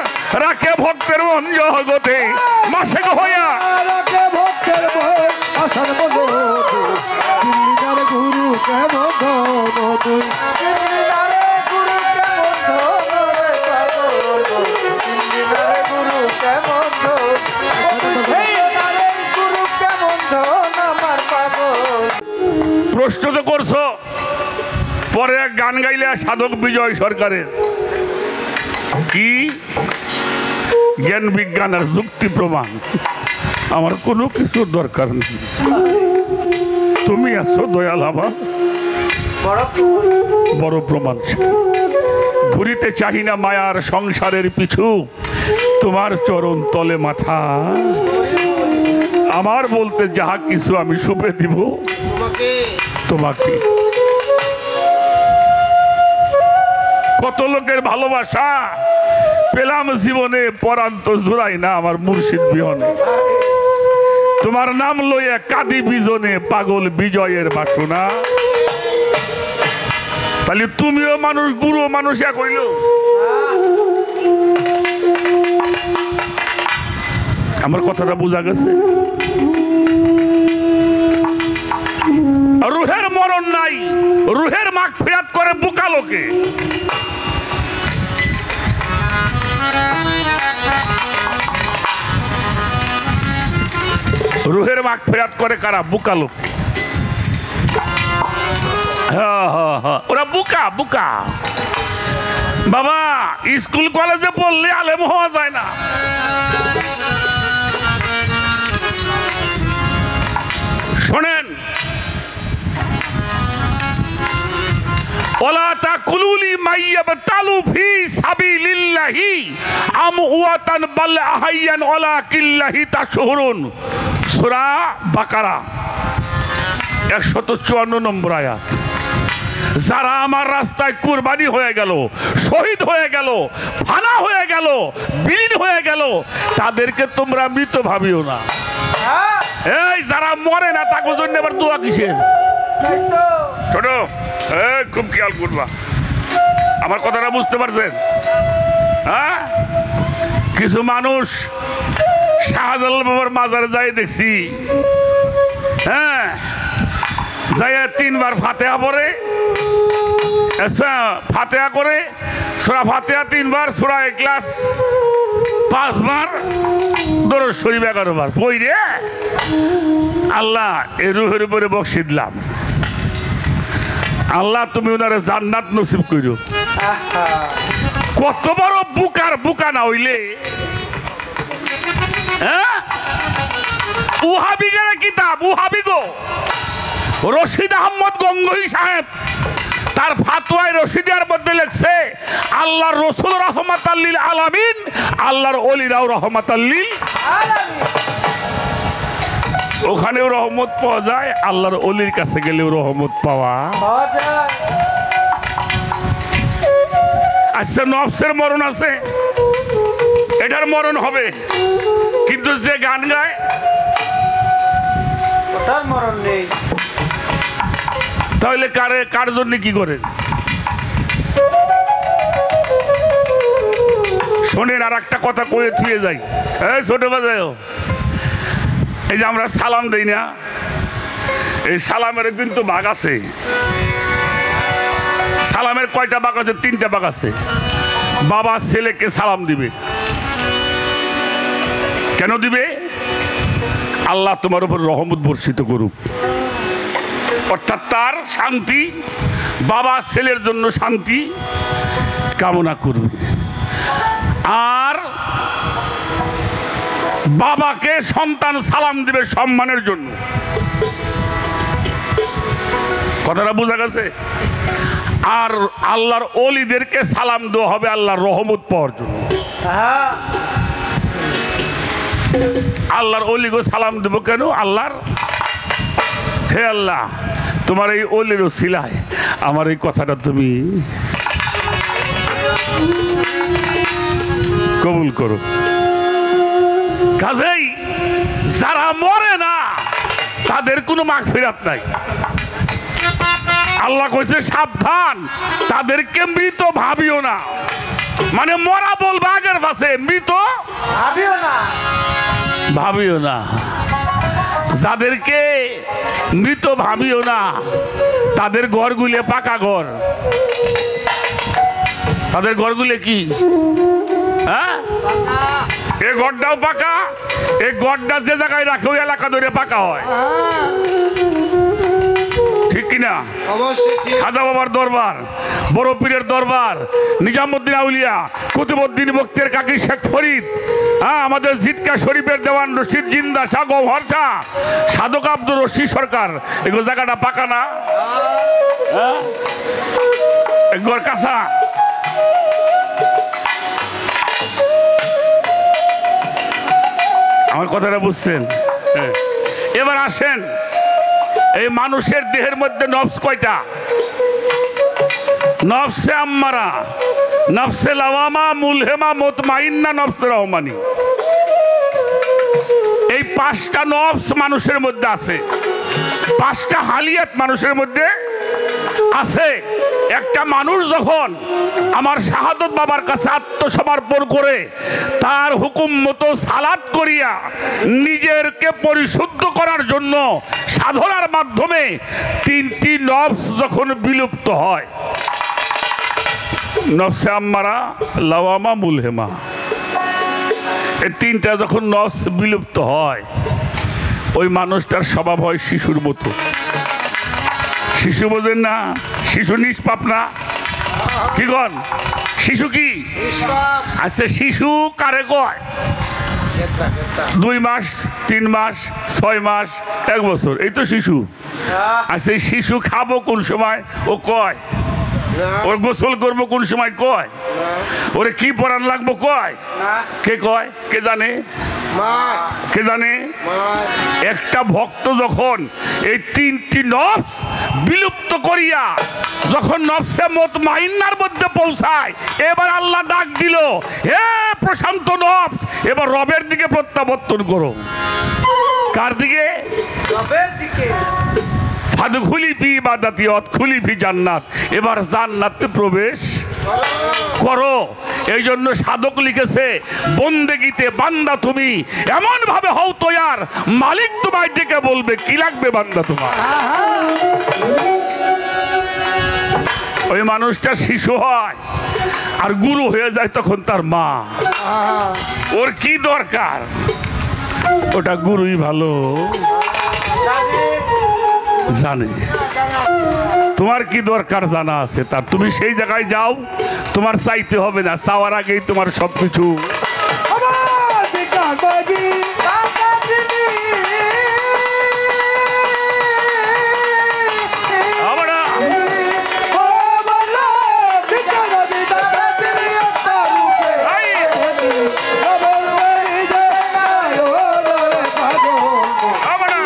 B: রাখে ভক্তের মন জগতে মাসেগ হইয়া
C: রাখে ভক্তের মন আসার গুরু কেমন তুই গুরু কেমন
B: প্রশ্ন তো করছো পরে এক গান গাইলে সাধক বিজয় সরকারের কি জ্ঞান বিজ্ঞান আর যুক্তি প্রমাণ আমার কোনো কিছুর দরকার নেই তুমি আছো দয়াল আমার বড় প্রমাণ ঘুরিতে চাহি না মায়ার সংসারের পিছু তোমার চরণ তলে মাথা আমার বলতে যাহা কিছু আমি সুপে দিব তোমাকে কত লোকের ভালোবাসা পেলাম জীবনে পরান্ত জুড়াই না আমার মুর্শিদ বিহনে তোমার নাম লইয়া কাদি বিজনে পাগল বিজয়ের বাসনা তাহলে তুমিও মানুষ গুরু মানুষ এক হইল আমার কথাটা বোঝা গেছে রুহের মরণ নাই রুহের মাগফিরাত করে বোকা লোকে রুহের মাগফিরাত করে কারা বোকা লোকে ওরা বোকা বোকা বাবা স্কুল কলেজে পড়লে আলেম হওয়া যায় না শোনেন ওয়ালা তাকুলুলি মাইয়াবতালু ফি সাবিলিল্লাহি আমওয়াতান বাল আহাইয়ান ওয়ালা কিল্লাহি তাশহুরুন সূরা বাকারা 154 নম্বর আয়াত যারা আমার রাস্তায় কুরবানি হয়ে গেল শহীদ হয়ে গেল ফানা হয়ে গেল বিলীন হয়ে গেল তাদেরকে তোমরা মৃত ভাবিও না এই যারা মরে না তাদের জন্য আবার দোয়া কিসের শোনো খুব খেয়াল করবা আমার কথাটা বুঝতে পারছেন হ্যাঁ কিছু মানুষ শাহজালাল বাবার মাজারে যাই দেখছি হ্যাঁ যাই 3 বার ফাতিহা পড়ে ফাতিহা করে সূরা ফাতিহা 3 বার সূরা ইখলাস 5 বার দরুদ শরীফ 11 বার পড়ে আল্লাহ এই রূহের উপরে বকশিশ দিলাম আল্লাহ তুমি ওনারে জান্নাত নসিব কইরো। কত বড় বুকার বুকা না হইলে, হ্যাঁ? উহাবিগের কিতাব, উহাবিগো রশিদ আহমদ গঙ্গোহী সাহেব তার ফাতোয়ায় রশিদিয়ার মধ্যে লেখছে আল্লাহর রসুল রহমাতাল লিল আলামিন, আল্লাহর ওলিরাও রহমাতাল লিল আলামিন। ওখানেও রহমত পাওয়া যায়, আল্লাহর ওলির কাছে গেলেও রহমত পাওয়া যায়। আচ্ছা, নফসের মরণ আছে, এটার মরণ হবে, কিন্তু যে গান গায়
D: ওটার মরণ নেই।
B: তাহলে কার জন্য কি করেন? শোনেন, আর একটা কথা কয়ে থুয়ে যাই। এই ছোট বাজায়, এই যে আমরা সালাম দেই না, এই সালামের কিন্তু ভাগ আছে। সালামের কয়টা ভাগ আছে? 3টা ভাগ আছে। বাবা ছেলেকে সালাম দিবে, কেন দিবে? আল্লাহ তোমার উপর রহমত বর্ষিত করুক, অর্থাৎ তার শান্তি, বাবা ছেলের জন্য শান্তি কামনা করবে। আর বাবাকে সন্তান সালাম দিবে সম্মানের জন্য। কথাটা বোঝা গেছে? আর আল্লাহর ওলিদেরকে সালাম দেওয়া হবে আল্লাহর রহমত পাওয়ার জন্য। আল্লাহর ওলিগো সালাম দেবো কেন? আল্লাহর, হে আল্লাহ, তোমার এই ওলির ওসিলায় আমার এই কথাটা তুমি কবুল করো। কাজেই যারা মরে না তাদের কোনো মাগফিরাত নাই। আল্লাহ কইছে সাবধান, তাদেরকে মৃত ভাবিও না। মানে মরা বলবা আগের পাশে, মৃত
D: ভাবিও না,
B: ভাবিও না। যাদেরকে মৃত ভাবিও না তাদের ঘরগুলো পাকা ঘর। তাদের ঘরগুলো কি? হ্যাঁ, এই ঘরটাও পাকা। এই ঘরটা যে জায়গায় রাখে ওই এলাকা ধরে পাকা হয়, ঠিক কিনা? খাজা বাবার দরবার, বড় পীরের দরবার, নিজামুদ্দিন আউলিয়া, কুতুবউদ্দিন বখতিয়ার কাকি শেখ ফরিদ, হ্যাঁ, আমাদের জিটকা শরীফের দেওয়ান রশিদ জিন্দা, শাহ গওহর শাহ, সাধক আব্দুর রশিদ সরকার, এগুলো জায়গাটা পাকা না? হ্যাঁ, ঘর কাঁচা। আমার কথাটা বুঝছেন? হ্যাঁ, এবার আসেন, এই মানুষের দেহের মধ্যে নফস কয়টা? নফসে আম্মারা, নফসে লাওয়ামা, মুলহেমা, মুতমাইন্না, নফসে রহমানি। এই 5টা নফস মানুষের মধ্যে আছে, 5টা হালিয়াত মানুষের মধ্যে আছে। একটা মানুষ যখন আমার শাহাদত বাবার কাছে আত্মসমর্পণ করে তার হুকুম মতো সালাত করিয়া নিজেরকে পরিশুদ্ধ করার জন্য সাধনার মাধ্যমে 3টি নফস যখন বিলুপ্ত হয়, নফসে আম্মারা, লাওয়ামা, মুলহেমা, এই 3টা যখন নফস বিলুপ্ত হয়, ওই মানুষটার স্বভাব হয় শিশুর মতো। শিশু বোঝেন না? শিশু নিষ্পাপ না? কি কন? শিশু কি? আচ্ছা, শিশু কারে কয়? 2 মাস, 3 মাস, 6 মাস, 1 বছর, এই তো শিশু। আচ্ছা, শিশু খাবো কোন সময় ও কয়? ওর গোসল করবো কোন সময় কয়? ওরে কি পরান লাগবো কয়? কে কয়? কে জানে? কে জানে? একটা ভক্ত যখন এই 3টি নফস বিলুপ্ত করিয়া যখন নফসে মুতমাইন্নার মধ্যে পৌঁছায়, এবার আল্লাহ ডাক দিল, হে প্রশান্ত নফস, এবার রবের দিকে প্রত্যাবর্তন করো। কার দিকে?
D: রবের দিকে।
B: ফাদখুলি ফি ইবাদাতি ওয়াদখুলি ফি জান্নাত, এবার জান্নাতে প্রবেশ করো। এই জন্য সাধক লিখেছে, বন্দেগিতে বান্দা তুমি এমন ভাবে হও তৈয়ার, মালিক তোমায় ডেকে বলবে কি লাগবে বান্দা তোমার। ওই মানুষটা শিশু হয় আর গুরু হয়ে যায় তখন তার মা। ওর কি দরকার? ওটা গুরুই ভালো জানে। তোমার কি দরকার জানা আছে, তা তুমি সেই জায়গায় যাও, তোমার চাইতে হবে না, চাওয়ার আগেই তোমার সবকিছু।
C: আমার বিকাশ বাজি
B: আমরা
C: ও বলো বিকাশ বাজি দাদা তুমি একটা রূপে
B: এই,
C: খবর মেরি যে আলো রে পাগল
B: আমরা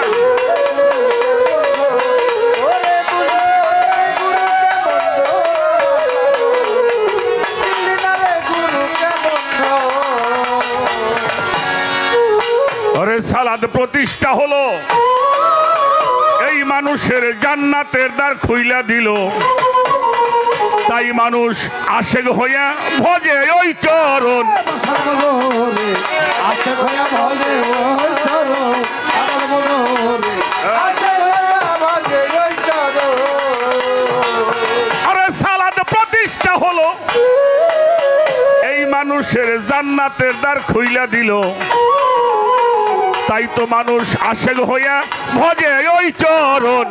B: ওরে সালাদ প্রতিষ্ঠা হলো, এই মানুষের জান্নাতের দ্বার খুইলা দিল, তাই মানুষ আশেক হইয়া ভজে ওই চরণ।
C: সর্বরে আছে ভয়া ভজে ওই চরণ আমার মনোরে আছে ভয়া ভজে ওই চরণ
B: আরে সালাদ প্রতিষ্ঠা হলো, এই মানুষের জান্নাতের দ্বার খুইলা দিল, তাই তো মানুষ আশেক হইয়া ভজে ওই চরণ।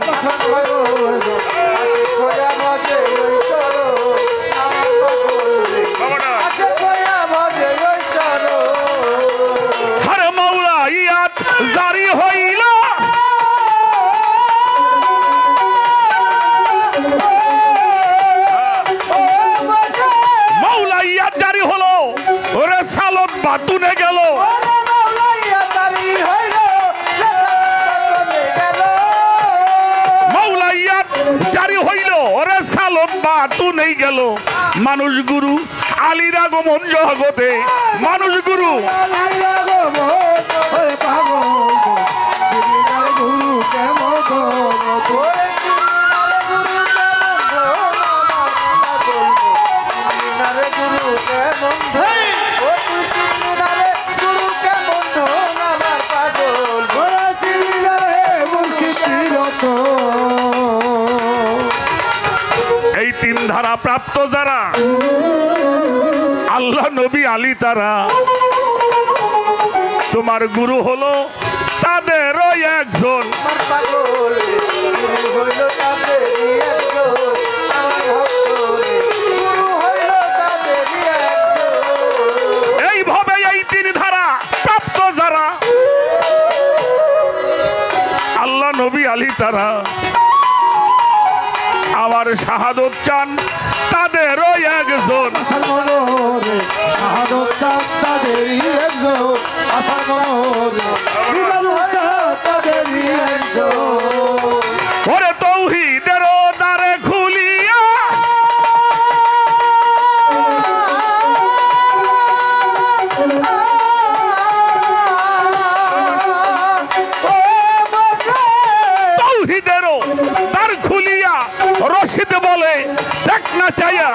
B: আরে মাওলা ইয়াত জারি হইল, মাওলা ইয়াত জারি হলো, ওরে সালত বাতুনে গেল, মাওলা ইয়াত জারি হইল, ওরে সালত বাতুনেই গেল। মানুষ গুরু আলীর আগমন জগতে, মানুষ গুরু
C: গুরু কেমন
B: এই তিন ধারা প্রাপ্ত যারা আল্লাহ নবী আলী, তারা তোমার গুরু হলো তাদেরও একজন। এইভাবে এই তিন ধারা প্রাপ্ত যারা আল্লাহ নবী আলী, তারা আমার শাহাদত চান তাদেরও একজন। ওরে তৌহিদের দ্বারে খুলিয়া, তৌহিদের দ্বার খুলিয়া রশিদ বলে দেখ না চাইয়া,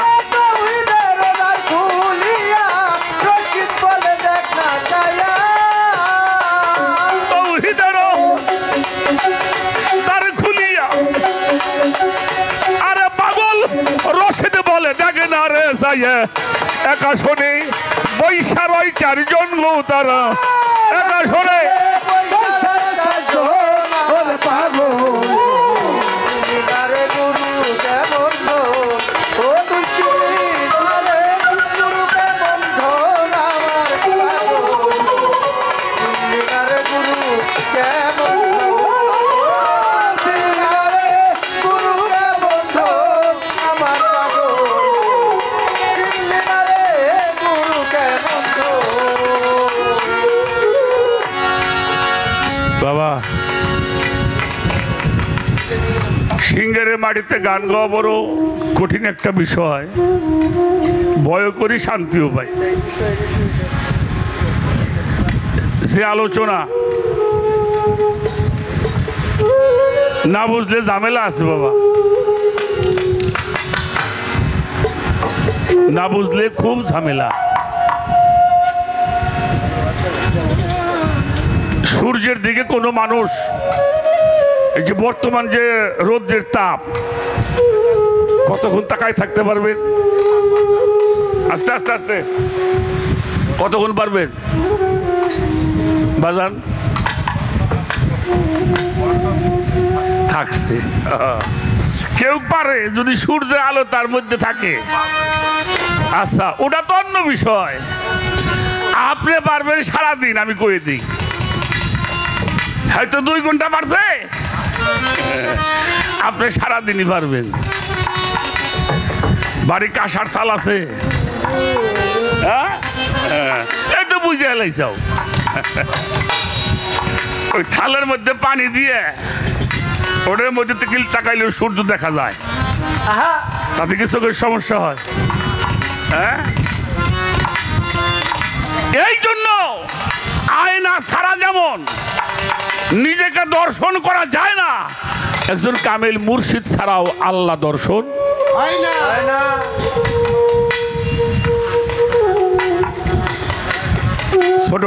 B: তৌহিদের দ্বার খুলিয়া, আরে পাগল রশিদ বলে দেখ না রে চাইয়া, একা শোনে বৈশার ওই চারজন গো, তারা একা শোনে বাবা। সিঙ্গারের মাটিতে গান গাওয়া বড় কঠিন একটা বিষয়, ভয় করি শান্তিও পাই। যে আলোচনা না বুঝলে ঝামেলা আছে বাবা, না বুঝলে খুব ঝামেলা। সূর্যের দিকে কোনো মানুষ, এই যে বর্তমান যে রোদের তাপ, কতক্ষণ তাকায় থাকতে পারবেন? আস্তে আস্তে আস্তে কতক্ষণ পারবেন বাজান? থাকছে কেউ পারে যদি সূর্যের আলো তার মধ্যে থাকে। আচ্ছা, ওটা তো অন্য বিষয়। আপনি পারবেন সারাদিন, আমি কয়ে দিই, হয়তো 2 ঘন্টা পারছে, আপনি সারাদিনই পারবেন। বাড়ি কাঁসার থাল আছে, এই তো বুঝে এলাইছাও। ওই থালের মধ্যে পানি দিয়ে ওটার মধ্যে তেকিল তাকাইলে সূর্য দেখা যায়,
D: আহা
B: তাতে কি চোখের সমস্যা হয়? হ্যাঁ, এই জন্য আয়না ছাড়া যেমন নিজেকে দর্শন করা যায় না, একজন কামেল মুর্শিদ ছাড়াও আল্লাহ দর্শন
C: হয় না।
D: হয় না।
B: ছোট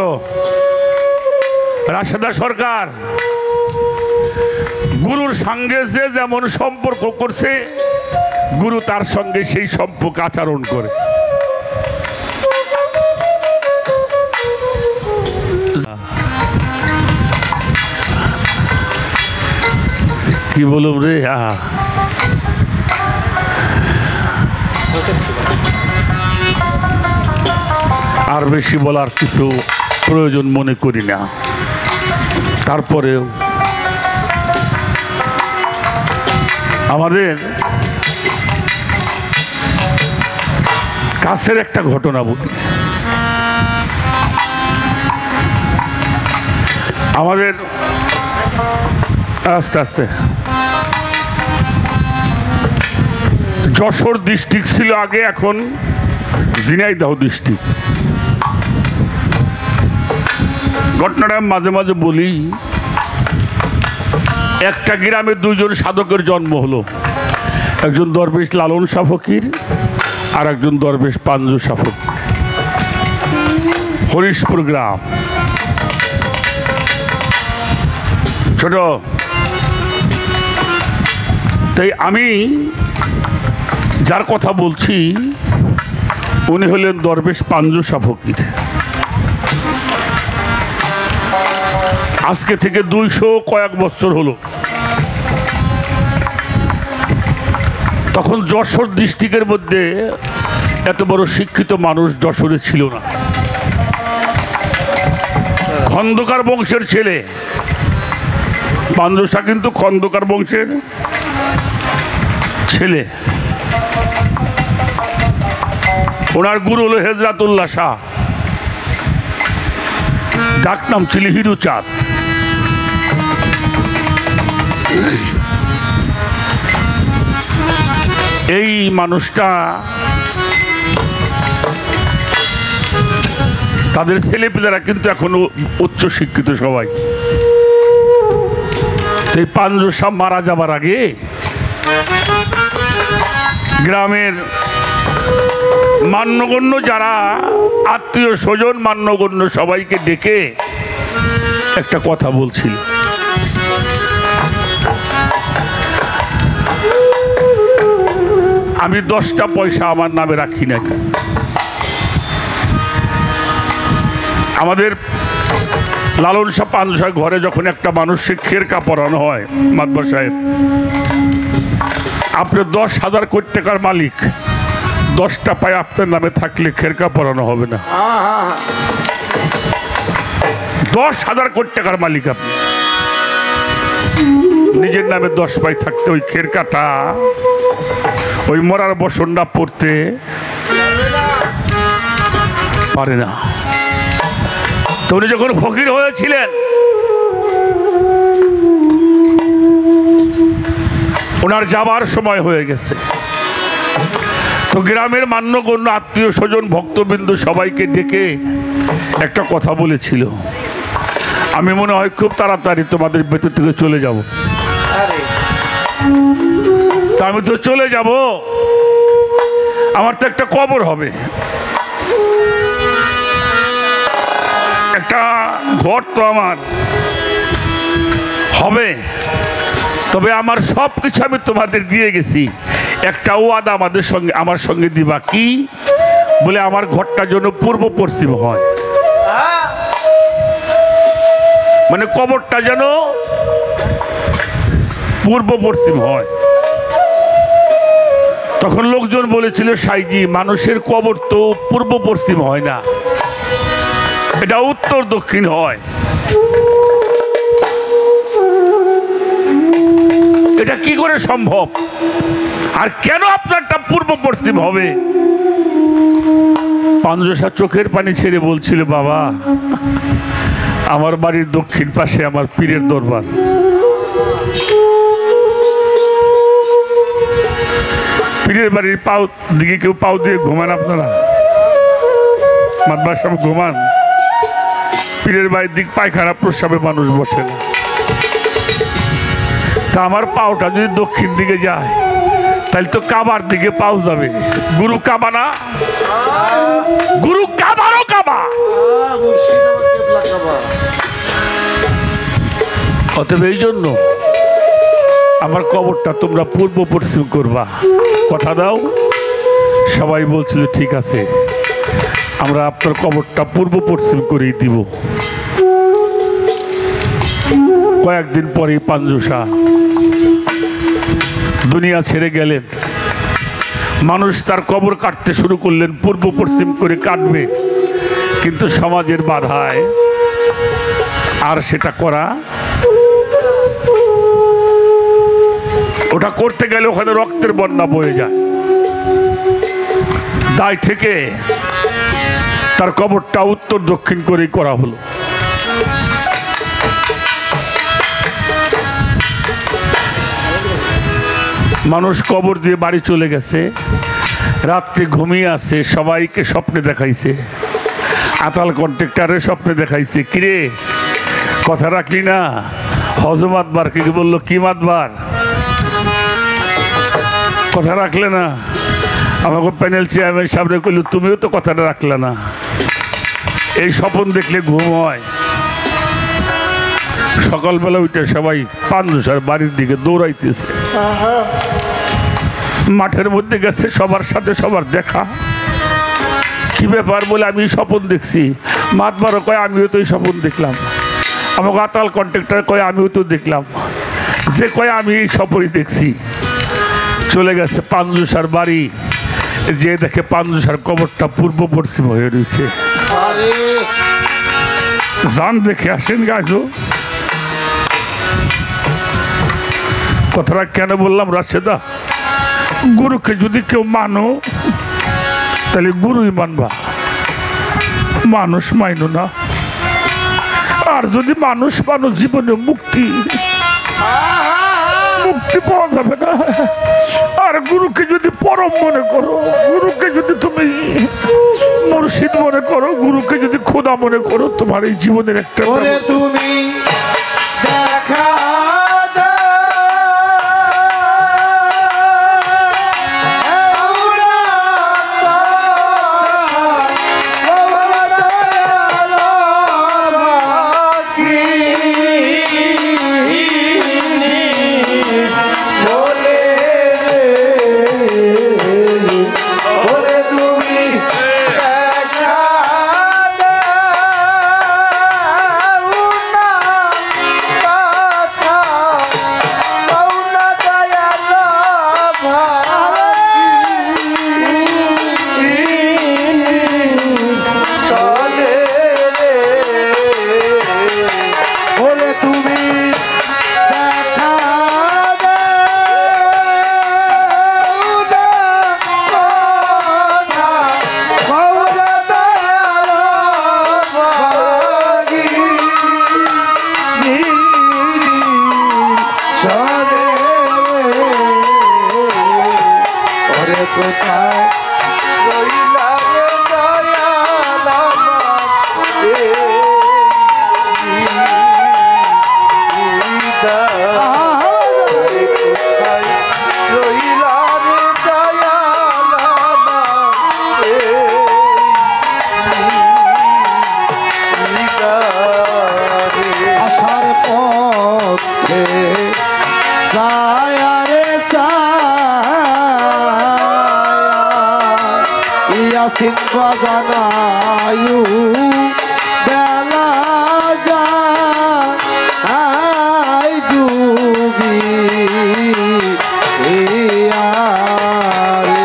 B: রাশেদা সরকার গুরুর সঙ্গে যে যেমন সম্পর্ক করছে, গুরু তার সঙ্গে সেই সম্পর্ক আচরণ করে। কি বলুম রে, আর বেশি বলার কিছু প্রয়োজন মনে করি না। তারপরেও আমাদের কাছের একটা ঘটনা বলি। আমাদের আস্তে আস্তে যশোর ডিস্ট্রিক্ট ছিল আগে, এখন ঝিনাইদহ ডিস্ট্রিক্ট। ঘটনাটা মাঝে মাঝে বলি। একটা গ্রামে 2 জন সাধকের জন্ম হলো, একজন দরবেশ লালন শাহ ফকির আর একজন দরবেশ পাঞ্জু শাহ ফকির। হরিশপুর গ্রাম, ছোট। তাই আমি যার কথা বলছি উনি হলেন দরবেশ পাঞ্জু শাহ ফকির। আজকে থেকে 200 কয়েক বছর হলো। তখন যশোর ডিস্ট্রিক্টের মধ্যে এত বড় শিক্ষিত মানুষ যশোরে ছিল না। খন্দকার বংশের ছেলে পাঞ্জু শাহ, কিন্তু খন্দকার বংশের ছেলে। ওনার গুরু হলো হেজরাতুল্লাহ শাহ, ডাক নাম ছিল হিরুচাঁদ। এই মানুষটা তাদের ছেলেপিলেরা কিন্তু এখনো উচ্চ শিক্ষিত সবাই। এই পাঞ্জু শাহ মারা যাবার আগে গ্রামের মান্যগণ্য যারা আত্মীয় স্বজন, মান্যগণ্য সবাইকে ডেকে একটা কথা বলছিল। আমি 10টা পয়সা আমার নামে রাখি নাই। আমাদের লালন শাহ পাঞ্জু শাহ ঘরে যখন একটা মানুষকে খেরকা পরানো হয়, মাতবার সাহেব, আপনি 10,000 কোটি টাকার মালিক, 10টা পায়ে আপনার নামে থাকলে খেরকা পরানো হবে না। 10,000 কোটি টাকার মালিক আপনি, নিজের নামে 10 পাই থাকতে ওই খেরকাটা, ওই মরার বসনটা পড়তে পারে না। তো উনি যখন ফকির হয়েছিলেন, ওনার যাবার সময় হয়ে গেছে। তো গ্রামের মান্যগণ্য আত্মীয় স্বজন ভক্তবৃন্দ সবাইকে ডেকে একটা কথা বলেছিল, আমি মনে হয় খুব তাড়াতাড়ি তোমাদের ভেতর থেকে চলে যাব।
D: আরে
B: তা আমি তো চলে যাব, আমার তো একটা কবর হবে, একটা ঘর তো আমার হবে। তবে আমার সব কিছু আমি তোমাদের দিয়ে গেছি, একটা ওয়াদা আমার সঙ্গে দিবা। কি বলে? আমার ঘরটা যেন পূর্ব পশ্চিম হয়, মানে কবরটা যেন পূর্ব পশ্চিম হয়। তখন লোকজন বলেছিল, সাইজি মানুষের কবর তো পূর্ব পশ্চিম হয় না, এটা উত্তর দক্ষিণ হয়। এটা কি করে সম্ভব? আর কেন আপনারটা পূর্ব পশ্চিম হবে? পাঞ্জসা চোখের পানি ছেড়ে বলছিল, বাবা আমার বাড়ির দক্ষিণ পাশে আমার পীরের দরবার। পীরের বাড়ির পাও দিকে কেউ পাও দিয়ে ঘুমান? আপনারা মাতবার সব ঘুমান? পীরের বাড়ির দিক পায়খানা প্রস্রাবে মানুষ বসে না। তা আমার পাওটা যদি দক্ষিণ দিকে যায় তাহলে তো কাবার দিকে পাও যাবে। গুরু কাবা না? গুরু কাবারও কাবা। অতএব এই জন্য আমার কবরটা তোমরা পূর্ব পশ্চিম করবা, কথা দাও। সবাই বলছিল ঠিক আছে, আমরা আপনার কবরটা পূর্ব পশ্চিম করেই দিব। কয়েকদিন পরেই পাঞ্জুসা দুনিয়া ছেড়ে গেলেন। মানুষ তার কবর কাটতে শুরু করলেন, পূর্ব পশ্চিম করে কাটবে, কিন্তু সমাজের বাধায় আর সেটা করা, ওটা করতে গেলে ওখানে রক্তের বন্যা বয়ে যায়। দায় থেকে তার কবরটা উত্তর দক্ষিণ করেই করা হলো। মানুষ কবর দিয়ে বাড়ি চলে গেছে, রাত্রে ঘুমিয়ে আছে, সবাইকে স্বপ্নে দেখাইছে, আতাল কন্ট্রাক্টরের স্বপ্নে দেখাইছে, কিরে কথা রাখলি না? হজমাতবার কে বললো, কি মাতবার কথা রাখলে না? আমাকে প্যানেল চেয়ারম্যান সামনে করলো, তুমিও তো কথাটা রাখলে না। এই স্বপ্ন দেখলে ঘুম হয়। সকালবেলা উঠে সবাই পাঞ্জুসার বাড়ির দিকে দৌড়াইতেছে, মাঠের মধ্যে গেছে, সবার সাথে সবার দেখা। কি ব্যাপার বলে, আমি স্বপ্ন দেখছি। মাতবারও কয়, আমিও তো এই স্বপ্ন দেখলাম। আমাকে আতাল কন্ট্রাক্টর কয়, আমিও তো দেখলাম। যে কয়, আমি এই স্বপ্নই দেখছি। চলে গেছে পাঞ্জুসার বাড়ি, যে দেখে পাঞ্জুসার কবরটা পূর্ব পশ্চিম হয়ে রয়েছে। যান দেখে আসেন গাছও। কথাটা কেন বললাম রাশেদা? গুরুকে যদি কেউ মানো তাহলে গুরুই মানবা, মানুষ মাইনো না। আর যদি মানুষ মানো, জীবনে মুক্তি পাওয়া যাবে না। আর গুরুকে যদি পরম মনে করো, গুরুকে যদি তুমি মুর্শিদ মনে করো, গুরুকে যদি খোদা মনে করো, তোমার এই জীবনের একটা
C: তুমি দেখা ইয়াসিন বাজানায়ু বেলা যায় ডুবি ইয়ারে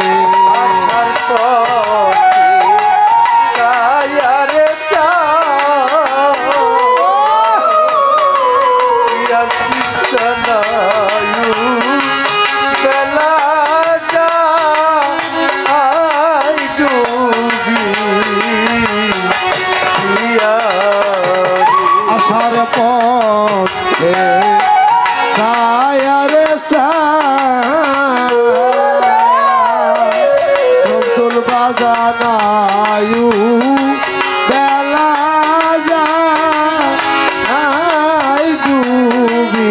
C: পথে ছায়ার শব্দুল বাজানায়ু বেলা যায় ডুবি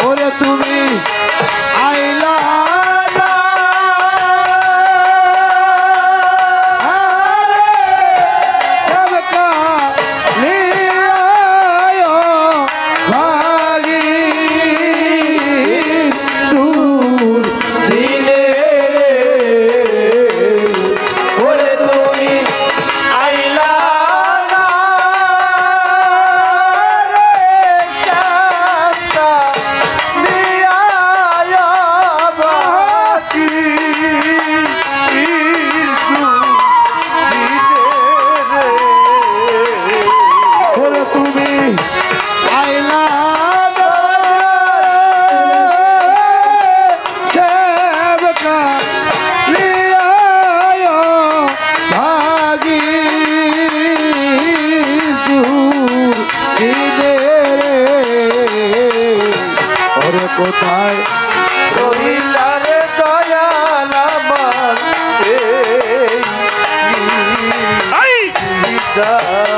C: ওরে তুমি আইলা কোথায়
D: রহিলা রে দয়াল আমার
B: আই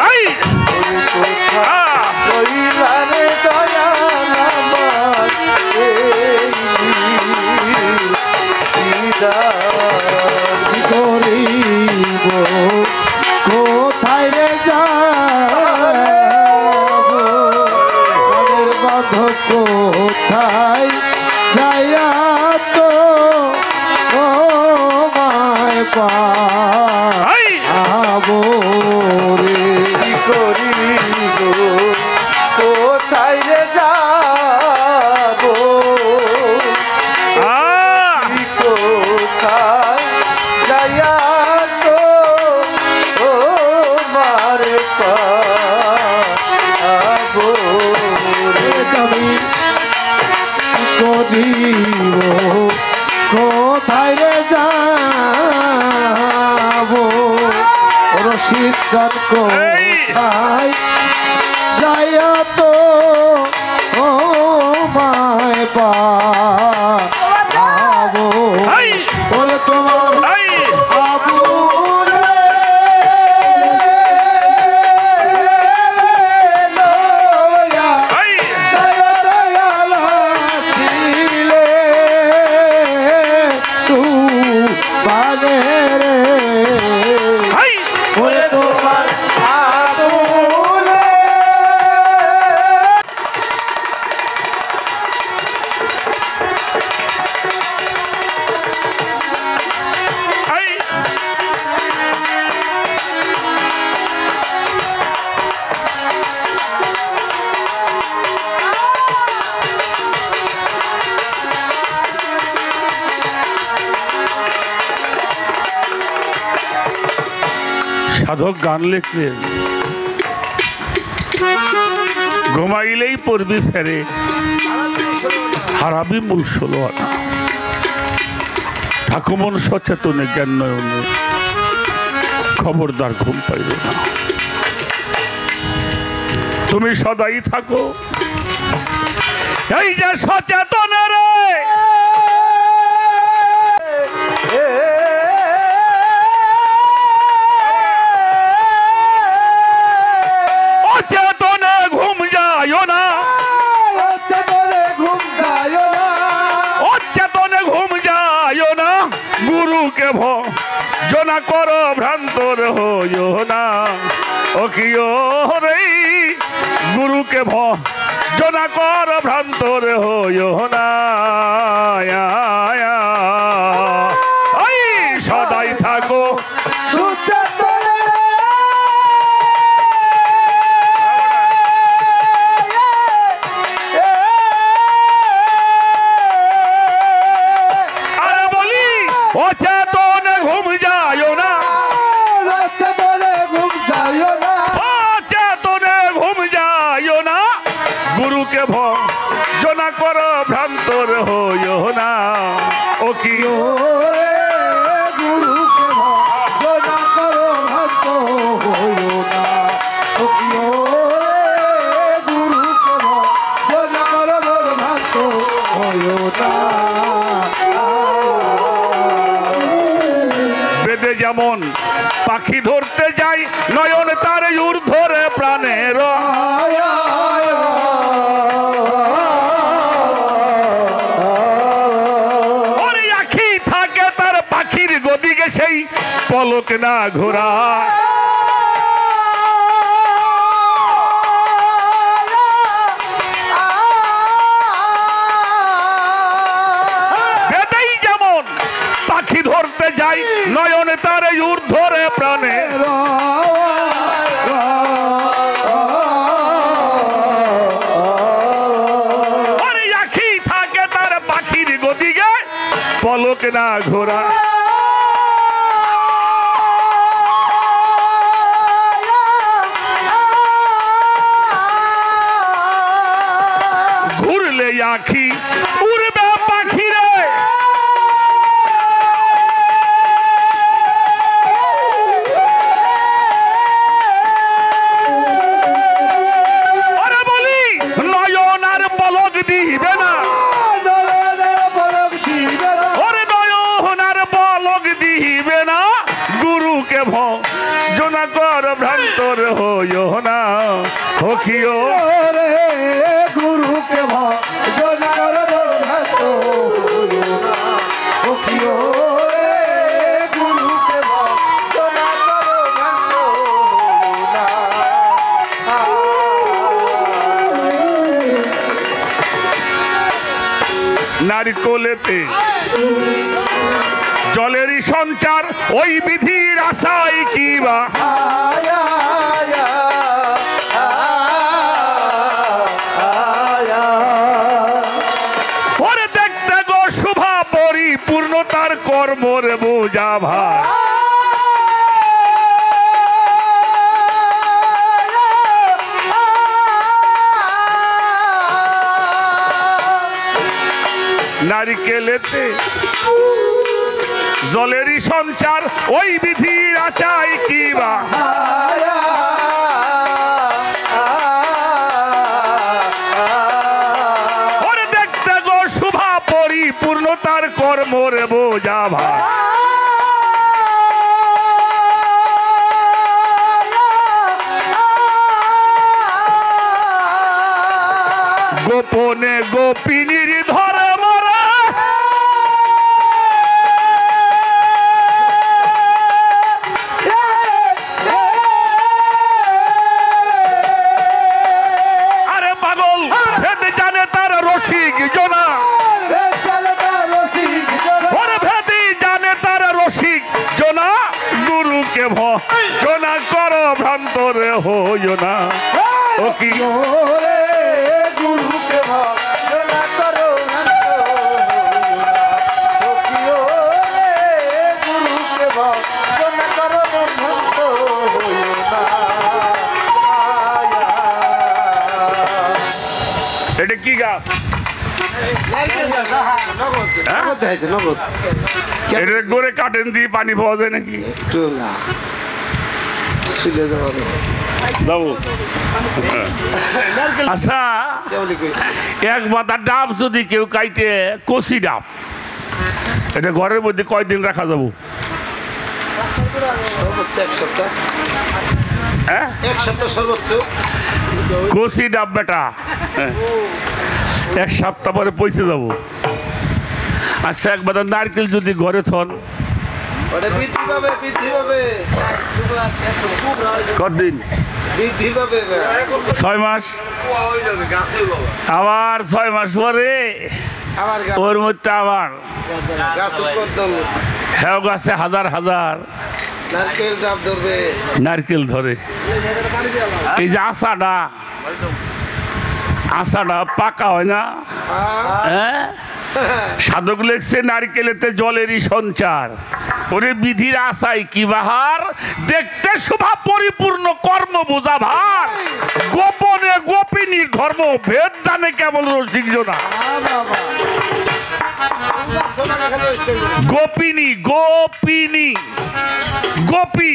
B: আই
D: রহিলা রে দয়াল আমার
C: গরিব কোথায় রে যাব বাঁধ কোথায় যাইয়া তো ও মায় পাবো রে
D: করিব কোথায় রে যাব কোথায় যাইয়া তো ও মারে পাবো রে
C: আমি গরিব কোথায় রে যাব রশিদ চাঁদ কোথায় যাইয়া তো ও মায় পাবো ওরে তোমার আবু
B: সাধক গান লিখলেন ঘুমাইলেই পড়বি ফেরে হারাবি মূল 16 আনা থাকো মন সচেতনে জ্ঞান নয়নে খবরদার ঘুম পাইবে না তুমি সদাই থাকো এই যে সচেতন রে অচেতনে ঘুম যায় না
C: অচেতনে ঘুম যায় না
B: অচেতনে ঘুম যায় না গুরুকে ভজনা কর ভ্রান্তর হইও না ও কিও রে গুরুকে ভজনা কর ভ্রান্তর হইও না সদাই থাকো অচেতনে ঘুম যায় না
C: অচেতনে ঘুম যায় না
B: অচেতনে ঘুম যায় না গুরুকে ভজনা কর ভ্রান্তর হইও না ও কি পাখি ধরতে যাই নয়ন তার ঊর্ধ্বরে প্রাণের ওরে আখি থাকে তার পাখির গদিকে সেই পলক না ঘোরা বেদেই যেমন পাখি ধরতে যাই নয়ন তার ঊর্ধ্বরে প্রাণে ওরে আখি থাকে তার পাখির গদিকে পলক না ঘোরা ঘুরলে আখি উড়বে পাখি রে আরে বলি নয়ন আর পলক দিবে না ওরে নয়ন আর পলক দিবে না গুরুকে ভজনা কর ভ্রান্তর হইও না হকিও
D: রে গুরুকে ভজন কর ভক্ত ওকিও রে গুরুকে ভজন কর ভক্ত
B: নারিকলেতে জলেরই সঞ্চার ওই বিধির আশাই কি বা ওরে দেখতে গো শুভা পরিপূর্ণতার কর্মরে বোঝা ভাই নারিকেলেতে জলেরই সঞ্চার ওই বিধির আচাই কি বা ওরে দেখতে গো শুভা পরিপূর্ণতার কর্মরে বোঝা ভাই গোপনে গোপিনীর ধরে মরা আরে পাগল ভেদে জানে তার রসিক জনা ওরে ভেদে জানে তার রসিক জনা গুরুকে ভজনা কর ভ্রান্তরে হইও না ও কি
D: গুরুকে ভজন কর ওকিও রে গুরুকে ভজন কর ভক্ত
B: এটা কি গাছ
C: নগদ দেখাইছে নগদ
B: এটা করে কাটেন দিয়ে পানি পাওয়া যায় নাকি
C: একটু না শুলে যাওয়ার
B: যাবো আচ্ছা
C: কেমন কইছে
B: এক মাথা ডাব যদি কেউ কাইটে কষি ডাব এটা ঘরের মধ্যে কয়দিন রাখা যাবো
C: সর্বোচ্চ এক সপ্তাহ
B: হ্যাঁ
C: এক সপ্তাহ সর্বোচ্চ
B: কষি ডাব বেটা হ্যাঁ। এক সপ্তাহ পরে পৌঁছে যাবো আচ্ছা এক মাথা নারকেল যদি ঘরে থন
C: ওটা বৃদ্ধি পাবে
B: কতদিন
C: বৃদ্ধি পাবে
B: 6 মাস আবার 6 মাস পরে
C: আমার
B: ওর মধ্যে আবার
C: গাছ উৎপাদন
B: হ্যাঁ গাছে হাজার হাজার
C: নারকেল ডাব ধরবে
B: নারকেল ধরে এই যে আশাটা পাকা হয় না হ্যাঁ সাধক লেখছে নারকেলেতে জলেরই সঞ্চার ওরে বিধির আশাই কি বাহার দেখতে শোভা পরিপূর্ণ কর্ম বোঝা ভার গোপনে গোপিনীর ধর্ম ভেদ জানে কেবল রসিক জনা গোপিনী গোপী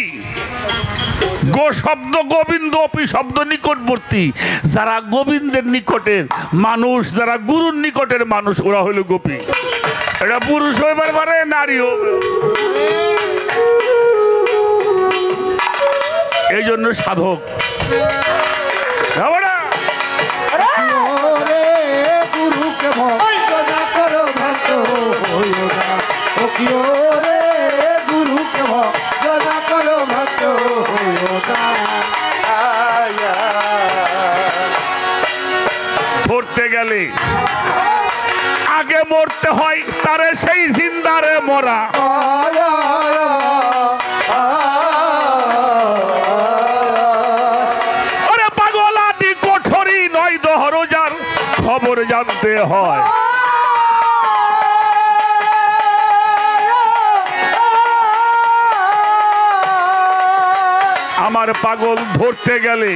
B: গো শব্দ গোবিন্দ অপি শব্দ নিকটবর্তী যারা গোবিন্দের নিকটের মানুষ যারা গুরুর নিকটের মানুষ ওরা হইল গোপী এটা পুরুষ হইবার পারে নারী হবে এই জন্য সাধক না?
C: ওরে গুরুকে ভজনা করো ভক্ত হইও না ও কি ওরে গুরুকে ভজনা করো ভক্ত হইও না
B: ধরতে গেলে আগে মরতে হয় তারে সেই জিন্দারে মরা। আরে পাগল আদি কোঠরি নয় দহরজার খবর জানতে হয়। আমার পাগল ধরতে গেলে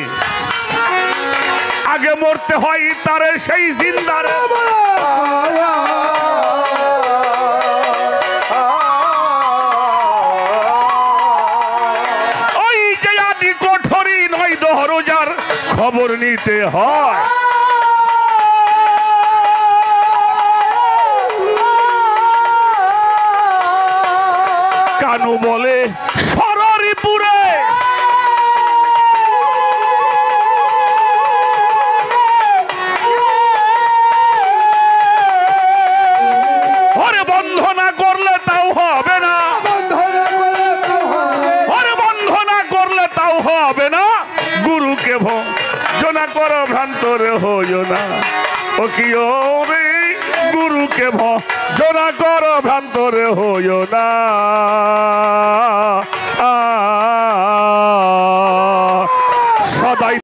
B: আগে মরতে হয় তারে সেই জিন্দারে ওই যে আদি কোঠরি নয় দহরজার খবর নিতে হয়। কানু বলে সররিপুরে ওরে বন্ধনা করলে তাও হবে না, ওরে বন্ধনা করলে তাও হবে না। গুরুকে ভজনা করো ভ্রান্তরে হইও না ও কি রে গুরুকে ভজনা করো ভ্রান্তরে হইও না। সদাই